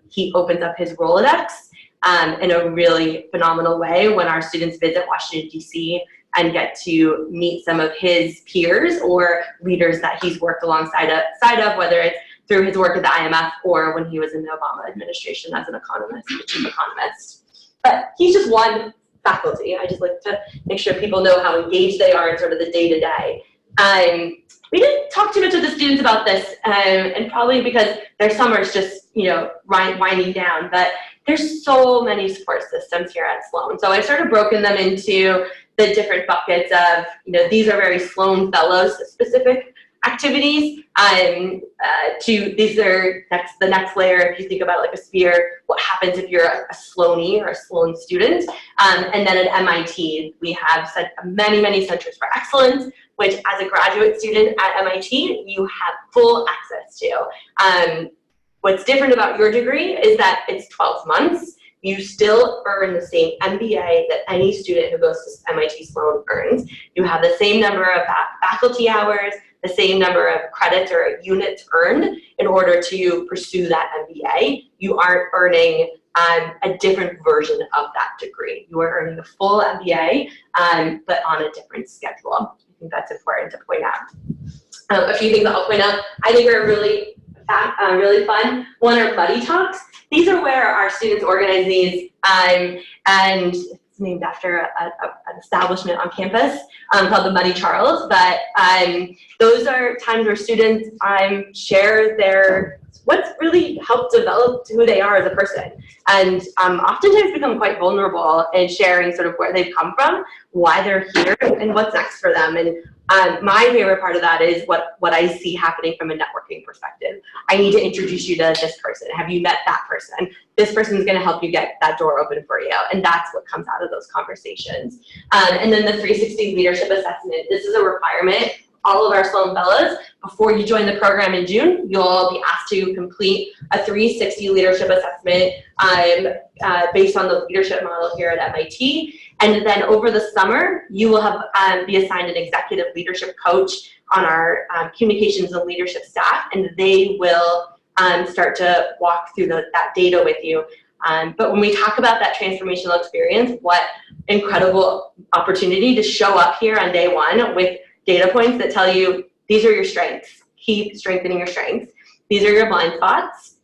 [SPEAKER 1] he opens up his Rolodex in a really phenomenal way when our students visit Washington, D.C. and get to meet some of his peers or leaders that he's worked alongside of, whether it's through his work at the IMF or when he was in the Obama administration as an economist, a chief economist. But he's just one faculty. I just like to make sure people know how engaged they are in sort of the day-to-day. We didn't talk too much with the students about this, and probably because their summer's just, you know, winding down, but there's so many support systems here at Sloan. So I sort of broken them into the different buckets of, you know, these are very Sloan Fellows specific activities. These are the next layer, if you think about like a sphere, what happens if you're a Sloanie or a Sloan student. And then at MIT, we have many, many centers for excellence, which as a graduate student at MIT, you have full access to. What's different about your degree is that it's 12 months. You still earn the same MBA that any student who goes to MIT Sloan earns. You have the same number of faculty hours, the same number of credits or units earned in order to pursue that MBA. You aren't earning a different version of that degree. You are earning a full MBA, but on a different schedule. I think that's important to point out. A few things I'll point out I think are really fun. One are buddy talks. These are where our students organize these, and it's named after an establishment on campus called the Muddy Charles. But those are times where students share what's really helped develop who they are as a person, and oftentimes become quite vulnerable in sharing sort of where they've come from, why they're here, and what's next for them. And my favorite part of that is what I see happening from a networking perspective. I need to introduce you to this person. Have you met that person? This person is going to help you get that door open for you. And that's what comes out of those conversations. And then the 360 leadership assessment. This is a requirement. All of our Sloan Fellows, before you join the program in June, you'll be asked to complete a 360 leadership assessment based on the leadership model here at MIT. And then over the summer, you will have be assigned an executive leadership coach on our communications and leadership staff, and they will start to walk through that data with you. But when we talk about that transformational experience, what incredible opportunity to show up here on day one with data points that tell you these are your strengths. Keep strengthening your strengths. These are your blind spots.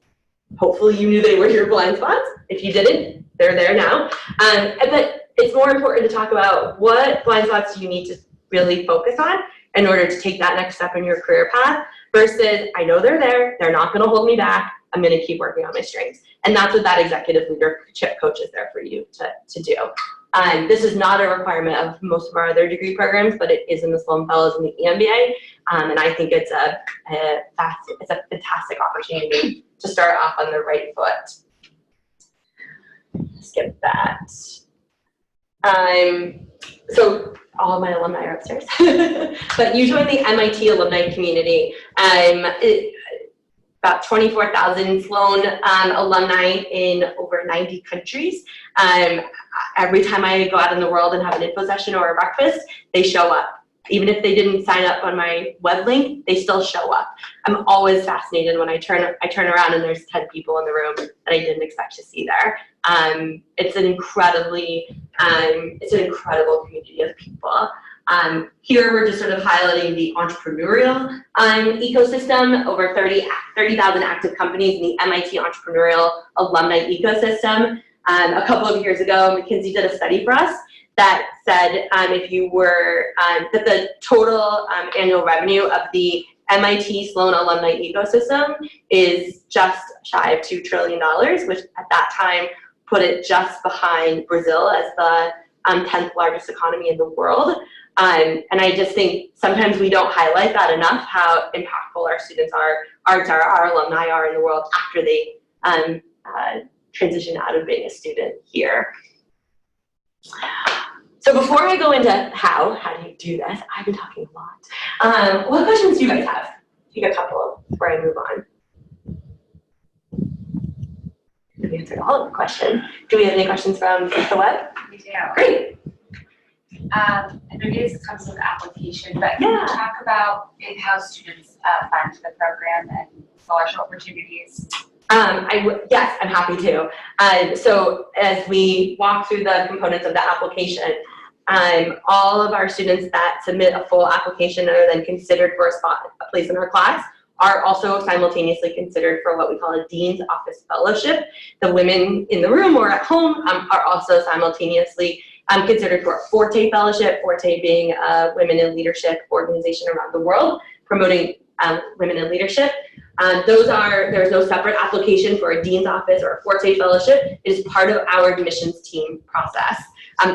[SPEAKER 1] Hopefully you knew they were your blind spots. If you didn't, they're there now. But it's more important to talk about what blind spots do you need to really focus on in order to take that next step in your career path versus I know they're there, they're not going to hold me back, I'm going to keep working on my strengths. And that's what that executive leadership coach is there for you to do. This is not a requirement of most of our other degree programs, but it is in the Sloan Fellows and the MBA. And I think it's a fantastic opportunity to start off on the right foot. Skip that. So all of my alumni are upstairs, but you join the MIT alumni community. About 24,000 Sloan alumni in over 90 countries. Every time I go out in the world and have an info session or a breakfast, they show up. Even if they didn't sign up on my web link, they still show up. I'm always fascinated when I turn around and there's 10 people in the room that I didn't expect to see there. It's an incredible community of people. Here we're just sort of highlighting the entrepreneurial ecosystem, over 30,000 active companies in the MIT entrepreneurial alumni ecosystem. A couple of years ago, McKinsey did a study for us that said if you were, that the total annual revenue of the MIT Sloan alumni ecosystem is just shy of $2 trillion, which at that time put it just behind Brazil as the 10th largest economy in the world. And I just think sometimes we don't highlight that enough, how impactful our students are, our alumni are in the world after they transition out of being a student here. So before I go into how do you do this, I've been talking a lot. What questions do you guys have? Take a couple before I move on. We've answered all of the questions. Do we have any questions from the web?
[SPEAKER 6] We do.
[SPEAKER 1] Great.
[SPEAKER 6] And maybe this comes with application, but can
[SPEAKER 1] Yeah.
[SPEAKER 6] you talk about maybe how students find the program and scholarship opportunities?
[SPEAKER 1] Yes, I'm happy to. So as we walk through the components of the application, all of our students that submit a full application and are then considered for a place in our class are also simultaneously considered for what we call a Dean's Office Fellowship. The women in the room or at home are also simultaneously considered for a Forte Fellowship, Forte being a women in leadership organization around the world, promoting women in leadership. There's no separate application for a Dean's Office or a Forte Fellowship. It is part of our admissions team process.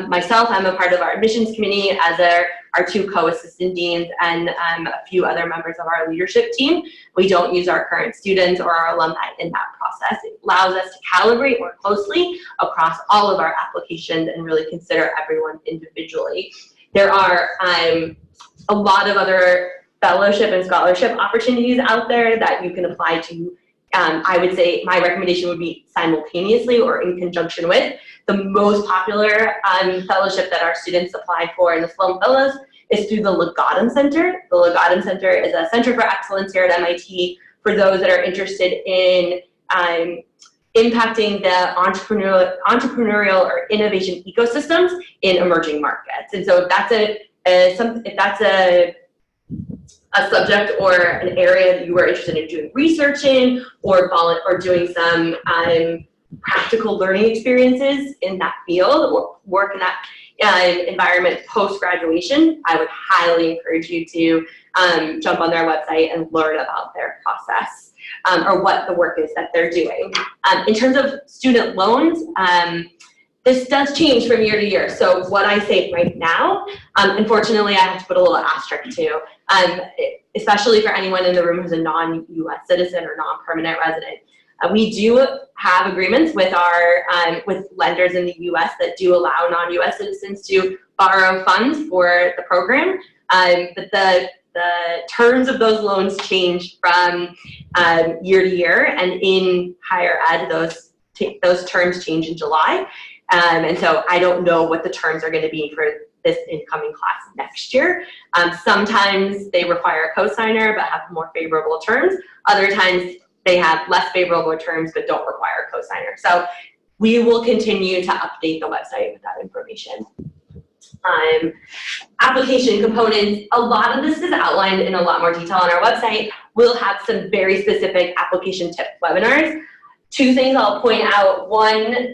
[SPEAKER 1] Myself, I'm a part of our admissions committee, as are our two co-assistant deans and a few other members of our leadership team. We don't use our current students or our alumni in that process. It allows us to calibrate more closely across all of our applications and really consider everyone individually. There are a lot of other fellowship and scholarship opportunities out there that you can apply to. I would say my recommendation would be simultaneously or in conjunction with. The most popular fellowship that our students apply for in the Sloan Fellows is through the Legatum Center. The Legatum Center is a center for excellence here at MIT for those that are interested in impacting the entrepreneurial or innovation ecosystems in emerging markets. And so if that's a subject or an area that you are interested in doing research in, or doing some practical learning experiences in that field, or work in that environment post-graduation, I would highly encourage you to jump on their website and learn about their process or what the work is that they're doing. In terms of student loans, this does change from year to year. So what I say right now, unfortunately, I have to put a little asterisk too, especially for anyone in the room who's a non-US citizen or non-permanent resident. We do have agreements with with lenders in the US that do allow non-US citizens to borrow funds for the program, but the terms of those loans change from year to year, and in higher ed, those terms change in July. And so I don't know what the terms are going to be for this incoming class next year. Sometimes they require a co-signer but have more favorable terms. Other times they have less favorable terms but don't require a co-signer. So we will continue to update the website with that information. Application components, a lot of this is outlined in a lot more detail on our website. We'll have some very specific application tip webinars. Two things I'll point out. One,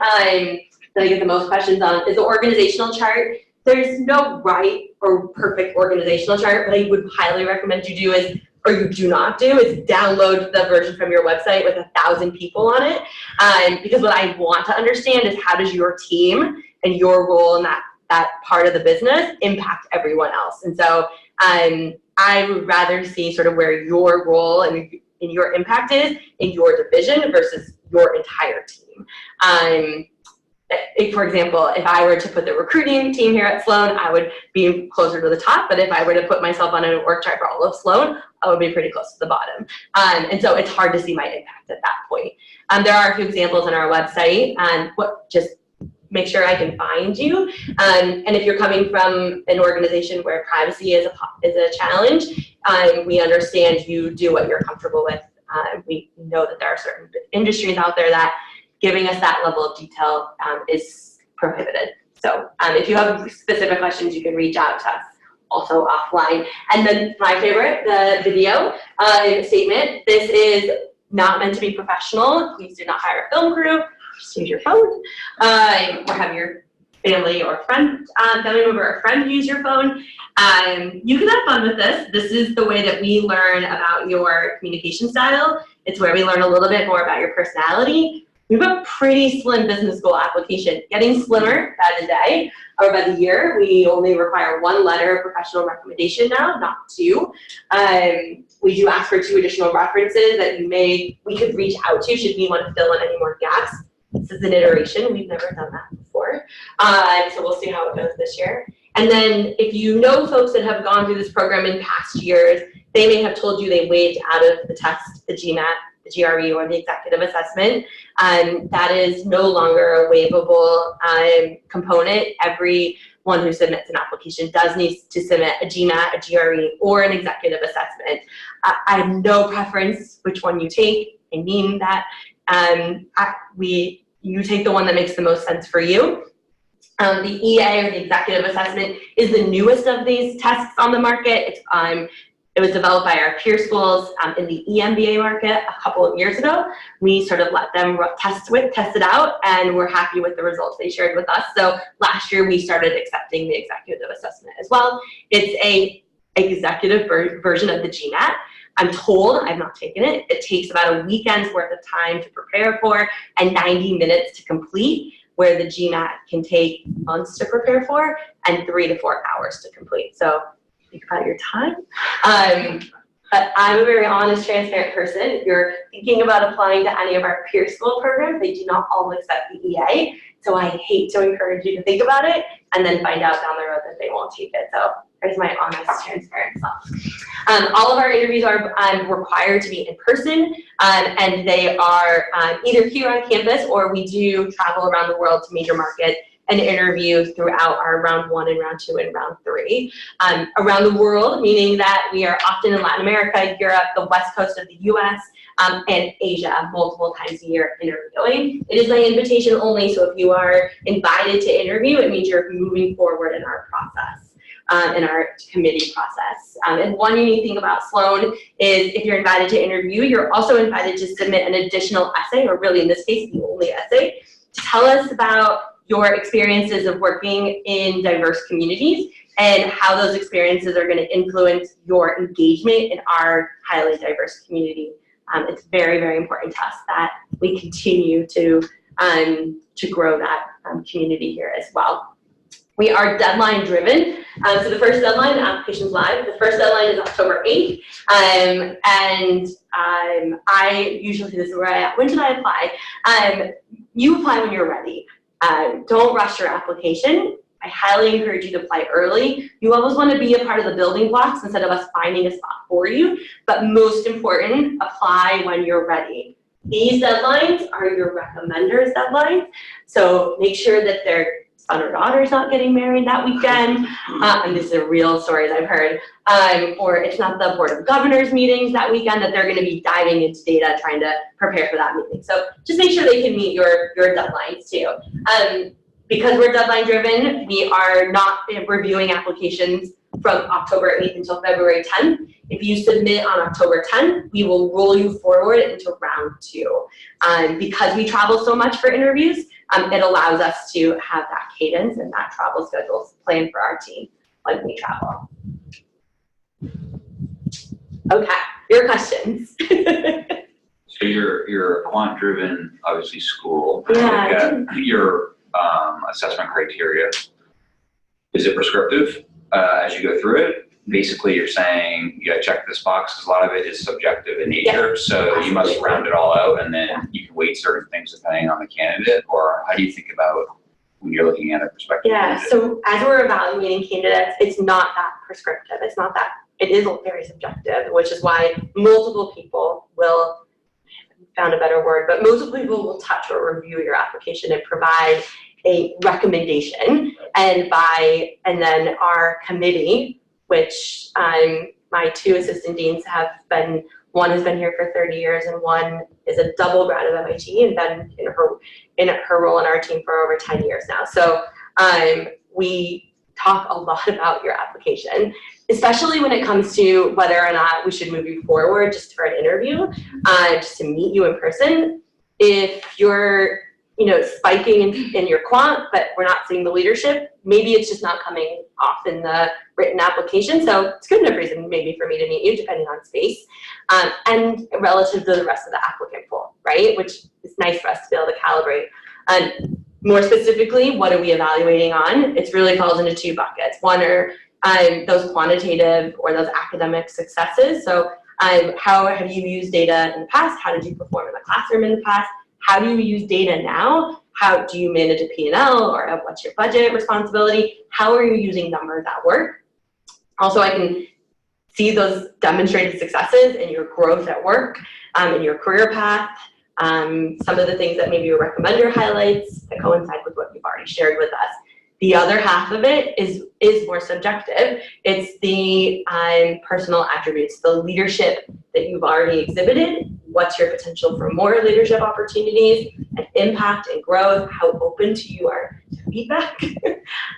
[SPEAKER 1] that I get the most questions on is the organizational chart. There's no right or perfect organizational chart. What I would highly recommend you do is, or you do not do, is download the version from your website with 1,000 people on it. Because what I want to understand is, how does your team and your role in that part of the business impact everyone else. And so I would rather see sort of where your role and your impact is in your division versus your entire team. For example, if I were to put the recruiting team here at Sloan, I would be closer to the top, but if I were to put myself on an org chart for all of Sloan, I would be pretty close to the bottom. And so it's hard to see my impact at that point. There are a few examples on our website, just make sure I can find you. And if you're coming from an organization where privacy is a challenge, we understand you do what you're comfortable with. We know that there are certain industries out there that giving us that level of detail is prohibited. So if you have specific questions, you can reach out to us also offline. And then my favorite, the video statement. This is not meant to be professional. Please do not hire a film crew. Just use your phone, or have your family or friend, family member or friend use your phone. You can have fun with this. This is the way that we learn about your communication style. It's where we learn a little bit more about your personality. We have a pretty slim business school application, getting slimmer by the day or by the year. We only require 1 letter of professional recommendation now, not 2. We do ask for 2 additional references that we could reach out to should we want to fill in any more gaps. This is an iteration. We've never done that before. So we'll see how it goes this year. And then if you know folks that have gone through this program in past years, they may have told you they waived out of the test, the GMAT, the GRE, or the executive assessment. That is no longer a waivable component. Everyone who submits an application does need to submit a GMAT, a GRE, or an executive assessment. I have no preference which one you take. I mean that. You take the one that makes the most sense for you. The EA, or the executive assessment, is the newest of these tests on the market. It was developed by our peer schools in the EMBA market a couple of years ago. We sort of let them test it out, and we're happy with the results they shared with us. So last year we started accepting the executive assessment as well. It's a executive version of the GMAT. I'm told, I've not taken it, it takes about a weekend's worth of time to prepare for and 90 minutes to complete, where the GMAT can take months to prepare for and 3 to 4 hours to complete. So think about your time. But I'm a very honest, transparent person. If you're thinking about applying to any of our peer school programs, they do not all accept the EA. So I hate to encourage you to think about it and then find out down the road that they won't take it. So there's my honest, transparent self. All of our interviews are required to be in person, and they are either here on campus, or we do travel around the world to major markets and interview throughout our round 1 and round 2 and round 3. Around the world, meaning that we are often in Latin America, Europe, the west coast of the US, and Asia multiple times a year interviewing. It is by invitation only, so if you are invited to interview, it means you're moving forward in our process. In our committee process. And one unique thing about Sloan is if you're invited to interview, you're also invited to submit an additional essay, or really in this case, the only essay, to tell us about your experiences of working in diverse communities and how those experiences are going to influence your engagement in our highly diverse community. It's very, very important to us that we continue to grow that community here as well. We are deadline driven. So the first deadline, application's live. The first deadline is October 8th. I usually, this is where when should I apply? You apply when you're ready. Don't rush your application. I highly encourage you to apply early. You always want to be a part of the building blocks instead of us finding a spot for you. But most important, apply when you're ready. These deadlines are your recommenders' deadlines. So make sure that their son or daughter's not getting married that weekend. And this is a real stories I've heard. Or it's not the Board of Governors meetings that weekend that they're going to be diving into data trying to prepare for that meeting. So just make sure they can meet your deadlines too. Because we're deadline driven, we are not reviewing applications from October 8th until February 10th. If you submit on October 10th, we will roll you forward into round 2. Because we travel so much for interviews, it allows us to have that cadence and that travel schedule planned for our team when we travel. Okay, your questions.
[SPEAKER 5] So you're a quant-driven, obviously, school.
[SPEAKER 1] Yeah.
[SPEAKER 5] Your assessment criteria. Is it prescriptive as you go through it? Basically, you're saying you got to check this box because a lot of it is subjective in nature. So you must round it all out, and then you can weight certain things depending on the candidate. Or how do you think about when you're looking at a prospective candidate?
[SPEAKER 1] So as we're evaluating candidates, it's not that prescriptive. It's not that, it is very subjective, which is why multiple people will, I haven't found a better word, but multiple people will touch or review your application and provide a recommendation. And then our committee, which my two assistant deans have been, one has been here for 30 years and one is a double grad of MIT and been in her role in our team for over 10 years now. So we talk a lot about your application, especially when it comes to whether or not we should move you forward just for an interview, just to meet you in person. If you're spiking in your quant, but we're not seeing the leadership, maybe it's just not coming off in the written application. So it's good enough reason maybe for me to meet you, depending on space, and relative to the rest of the applicant pool, right? Which is nice for us to be able to calibrate. And more specifically, what are we evaluating on? It really falls into two buckets. One are those quantitative or those academic successes. So how have you used data in the past? How did you perform in the classroom in the past? How do you use data now? How do you manage a P&L, or what's your budget responsibility? How are you using numbers at work? Also, I can see those demonstrated successes in your growth at work, in your career path, some of the things that maybe your recommender highlights that coincide with what you've already shared with us. The other half of it is more subjective. It's the personal attributes, the leadership that you've already exhibited. What's your potential for more leadership opportunities and impact and growth? How open to you are to feedback?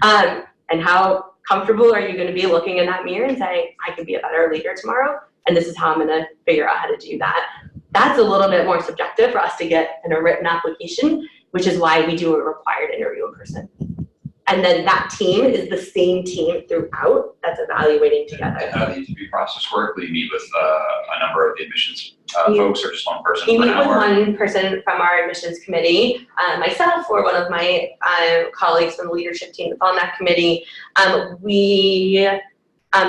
[SPEAKER 1] And how comfortable are you going to be looking in that mirror and saying, I can be a better leader tomorrow, and this is how I'm going to figure out how to do that. That's a little bit more subjective for us to get in a written application, which is why we do a required interview in person. And then that team is the same team throughout that's evaluating together.
[SPEAKER 5] And how the interview process work? Will you meet with a number of the admissions folks, or just one person?
[SPEAKER 1] You meet with one person from our admissions committee, myself or one of my colleagues from the leadership team that's on that committee. We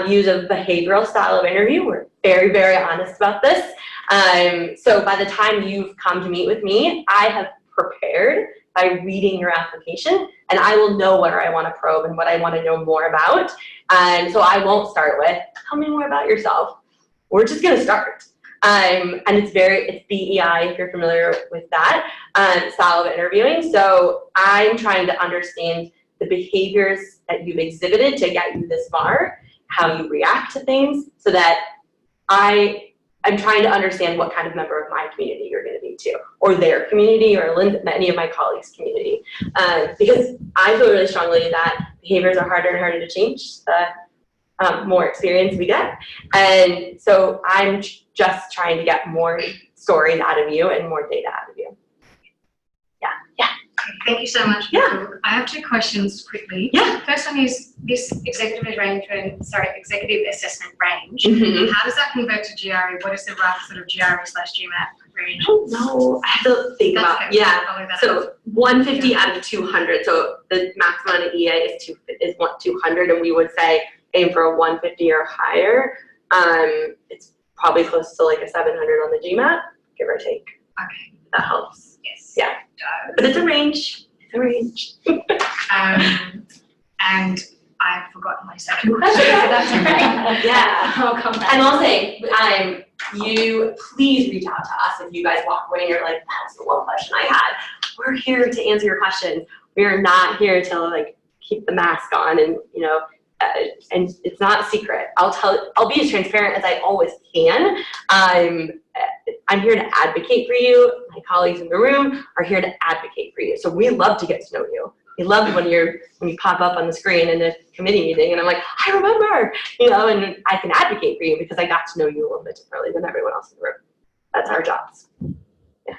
[SPEAKER 1] use a behavioral style of interview. We're very, very honest about this. So by the time you've come to meet with me, I have prepared by reading your application, and I will know what I want to probe and what I want to know more about. And so I won't start with, tell me more about yourself. We're just going to start. And it's BEI, if you're familiar with that style of interviewing. So I'm trying to understand the behaviors that you've exhibited to get you this far, how you react to things, so that I'm trying to understand what kind of member of my community you're going to be too, or their community, or any of my colleagues' community. Because I feel really strongly that behaviors are harder and harder to change the more experience we get. And so I'm just trying to get more stories out of you and more data out of you. Yeah.
[SPEAKER 7] Thank you so much.
[SPEAKER 1] Yeah.
[SPEAKER 7] I have two questions quickly.
[SPEAKER 1] Yeah.
[SPEAKER 7] First one is this executive assessment range.
[SPEAKER 1] Mm-hmm.
[SPEAKER 7] How does that convert to GRE? What is the rough sort of GRE/GMAT range?
[SPEAKER 1] I don't know. I have to think about
[SPEAKER 7] okay.
[SPEAKER 1] Yeah.
[SPEAKER 7] Follow that
[SPEAKER 1] So
[SPEAKER 7] up.
[SPEAKER 1] 150 out of 200. So the maximum on EA is 200, and we would say aim for a 150 or higher. It's probably close to like a 700 on the GMAT, give or take.
[SPEAKER 7] Okay.
[SPEAKER 1] That helps.
[SPEAKER 7] Yes.
[SPEAKER 1] Yeah. But it's a range. It's a range.
[SPEAKER 7] And I've forgotten my second question.
[SPEAKER 1] That's
[SPEAKER 7] but that's okay.
[SPEAKER 1] Yeah.
[SPEAKER 7] I'll come back.
[SPEAKER 1] And I'll say, you please reach out to us if you guys walk away and you're like, that's the one question I had. We're here to answer your questions. We're not here to like keep the mask on and and it's not a secret. I'll be as transparent as I always can. I'm here to advocate for you. My colleagues in the room are here to advocate for you. So we love to get to know you. We love when you pop up on the screen in a committee meeting and I'm like, I remember, and I can advocate for you because I got to know you a little bit differently than everyone else in the room. That's our jobs. Yeah.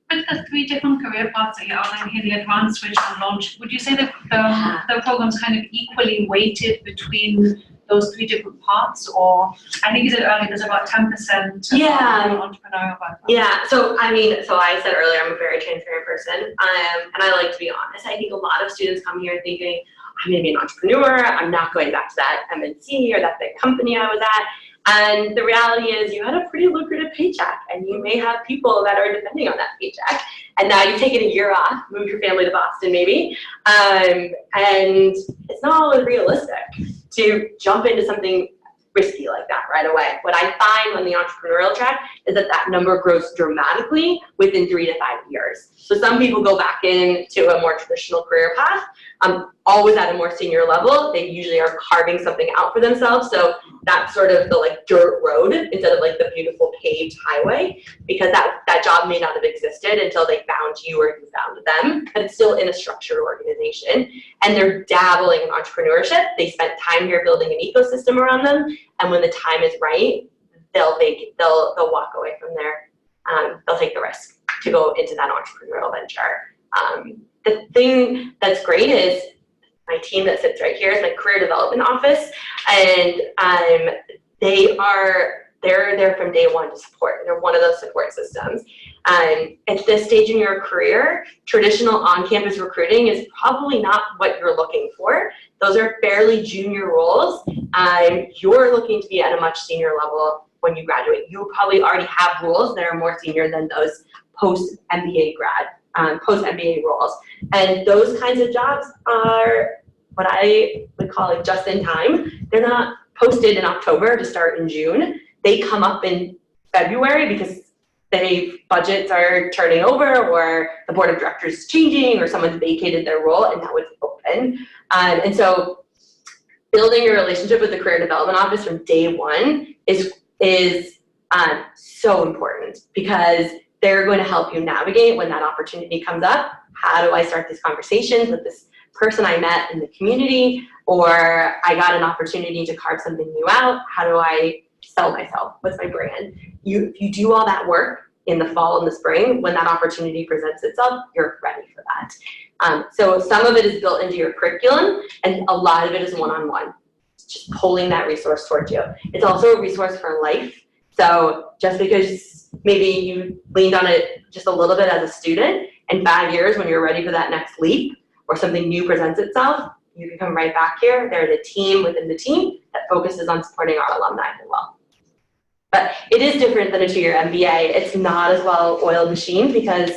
[SPEAKER 8] With the 3 different career paths that you outlined here, the advanced, switch, and launch, would you say that the program's kind of equally weighted between those three different parts, or I think you said earlier there's about 10%
[SPEAKER 1] Yeah.
[SPEAKER 8] entrepreneurial background.
[SPEAKER 1] Yeah, so I said earlier, I'm a very transparent person, and I like to be honest. I think a lot of students come here thinking, I'm gonna be an entrepreneur, I'm not going back to that MNC or that big company I was at. And the reality is you had a pretty lucrative paycheck, and you may have people that are depending on that paycheck. And now you've taken a year off, moved your family to Boston maybe, and it's not always realistic to jump into something risky like that right away. What I find on the entrepreneurial track is that that number grows dramatically within 3 to 5 years. So some people go back into a more traditional career path, always at a more senior level. They usually are carving something out for themselves. So that's sort of the like dirt road instead of like the beautiful paved highway, because that job may not have existed until they found you or you found them, but it's still in a structured organization. And they're dabbling in entrepreneurship. They spent time here building an ecosystem around them. And when the time is right, they'll walk away from there. They'll take the risk to go into that entrepreneurial venture. The thing that's great is my team that sits right here is my career development office, and they're there from day one to support. They're one of those support systems. At this stage in your career, traditional on-campus recruiting is probably not what you're looking for. Those are fairly junior roles. You're looking to be at a much senior level when you graduate. You probably already have roles that are more senior than those post-MBA post-MBA roles. And those kinds of jobs are what I would call like just in time. They're not posted in October to start in June. They come up in February because budgets are turning over, or the board of directors is changing, or someone's vacated their role and now it's open. And so building a relationship with the career development office from day one is so important, because they're going to help you navigate when that opportunity comes up. How do I start these conversations with this person I met in the community, or I got an opportunity to carve something new out? How do I sell myself? What's my brand? If you do all that work in the fall and the spring, when that opportunity presents itself, you're ready for that. So some of it is built into your curriculum, and a lot of it is one-on-one. It's just pulling that resource towards you. It's also a resource for life. So just because maybe you leaned on it just a little bit as a student, in 5 years when you're ready for that next leap or something new presents itself, you can come right back here. There's a team within the team that focuses on supporting our alumni as well. But it is different than a 2-year MBA. It's not as well-oiled machine, because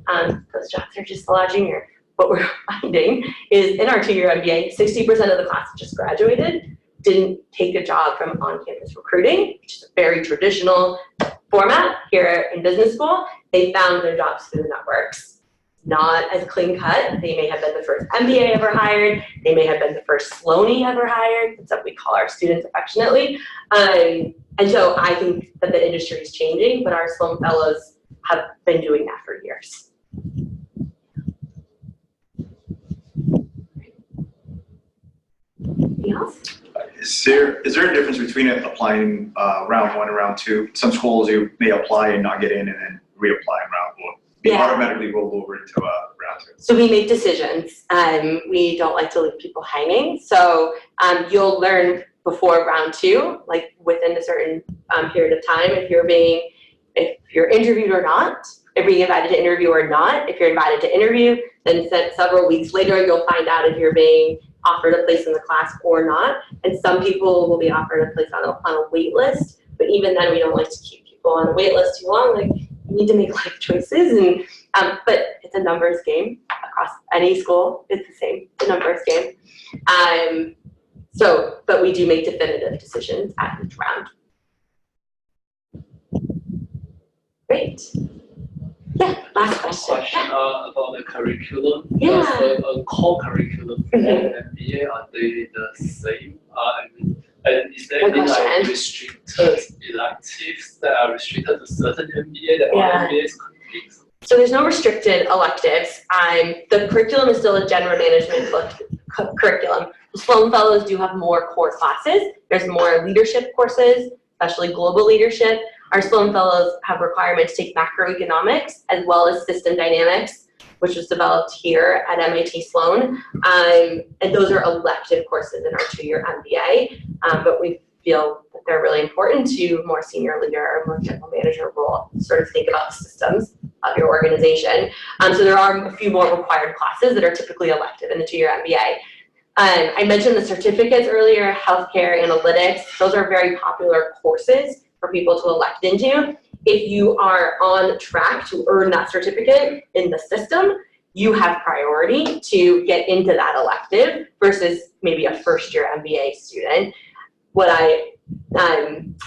[SPEAKER 1] those jobs are just a lot junior. What we're finding is in our 2-year MBA, 60% of the class that just graduated didn't take a job from on-campus recruiting, which is a very traditional format here in business school. They found their jobs through the networks. Not as clean cut. They may have been the first MBA ever hired. They may have been the first Sloanie ever hired. That's what we call our students affectionately. And so I think that the industry is changing, but our Sloan Fellows have been doing that for years. Anything else?
[SPEAKER 9] Is there a difference between applying round 1 and round 2? Some schools you may apply and not get in, and then reapply in round 1. Be automatically rolled over into round 2.
[SPEAKER 1] So we make decisions. We don't like to leave people hanging. So you'll learn before round 2, like within a certain period of time, if you're interviewed or not, if you're invited to interview or not. If you're invited to interview, then several weeks later, you'll find out if you're being offered a place in the class or not. And some people will be offered a place on a wait list, but even then we don't like to keep people on a wait list too long. Like, you need to make life choices, and but it's a numbers game across any school. It's the same, it's a numbers game. But we do make definitive decisions at each round. Great. Yeah, last question.
[SPEAKER 10] About the curriculum.
[SPEAKER 1] Yeah.
[SPEAKER 10] The core curriculum for MBA, are they the same? And is there any like restricted electives that are restricted to certain MBA that all MBAs complete?
[SPEAKER 1] So there's no restricted electives. The curriculum is still a general management curriculum. The Sloan Fellows do have more core classes. There's more leadership courses, especially global leadership. Our Sloan Fellows have requirements to take macroeconomics as well as system dynamics, which was developed here at MIT Sloan. And those are elective courses in our 2-year MBA, but we feel that they're really important to more senior leader or more general manager role, sort of think about the systems of your organization. So there are a few more required classes that are typically elective in the 2-year MBA. I mentioned the certificates earlier, healthcare, analytics. Those are very popular courses for people to elect into. If you are on track to earn that certificate in the system, you have priority to get into that elective versus maybe a first-year MBA student. What I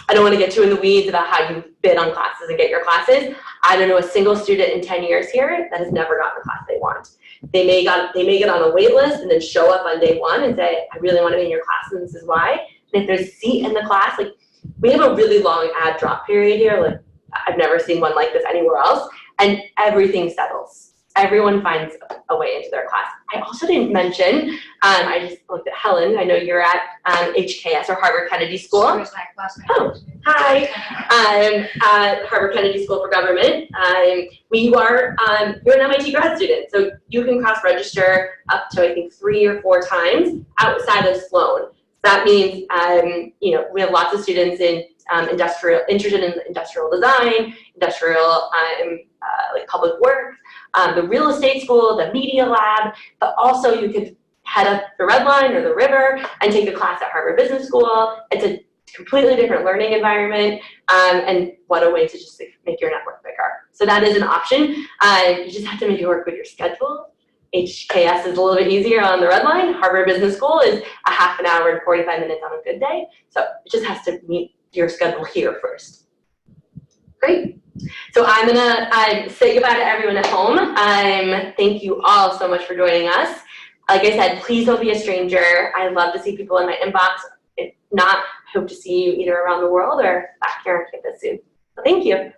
[SPEAKER 1] don't want to get too in the weeds about how you bid on classes and get your classes. I don't know a single student in 10 years here that has never gotten the class they want. They may get on a wait list and then show up on day one and say, I really want to be in your class and this is why. And if there's a seat in the class, like we have a really long ad drop period here. Like I've never seen one like this anywhere else, and everything settles. Everyone finds a way into their class. I also didn't mention, I just looked at Helen. I know you're at HKS or Harvard Kennedy School. Oh, hi. At Harvard Kennedy School for Government. You're an MIT grad student, so you can cross-register up to I think 3 or 4 times outside of Sloan. That means we have lots of students in interested in industrial design, industrial like public works, the real estate school, the media lab, but also you could head up the Red Line or the River and take a class at Harvard Business School. It's a completely different learning environment, and what a way to just make your network bigger. So that is an option. You just have to make it work with your schedule. HKS is a little bit easier on the Red Line. Harvard Business School is a half an hour and 45 minutes on a good day. So it just has to meet your schedule here first. Great. So I'm gonna say goodbye to everyone at home. Thank you all so much for joining us. Like I said, please don't be a stranger. I love to see people in my inbox. If not, I hope to see you either around the world or back here on campus soon. So thank you.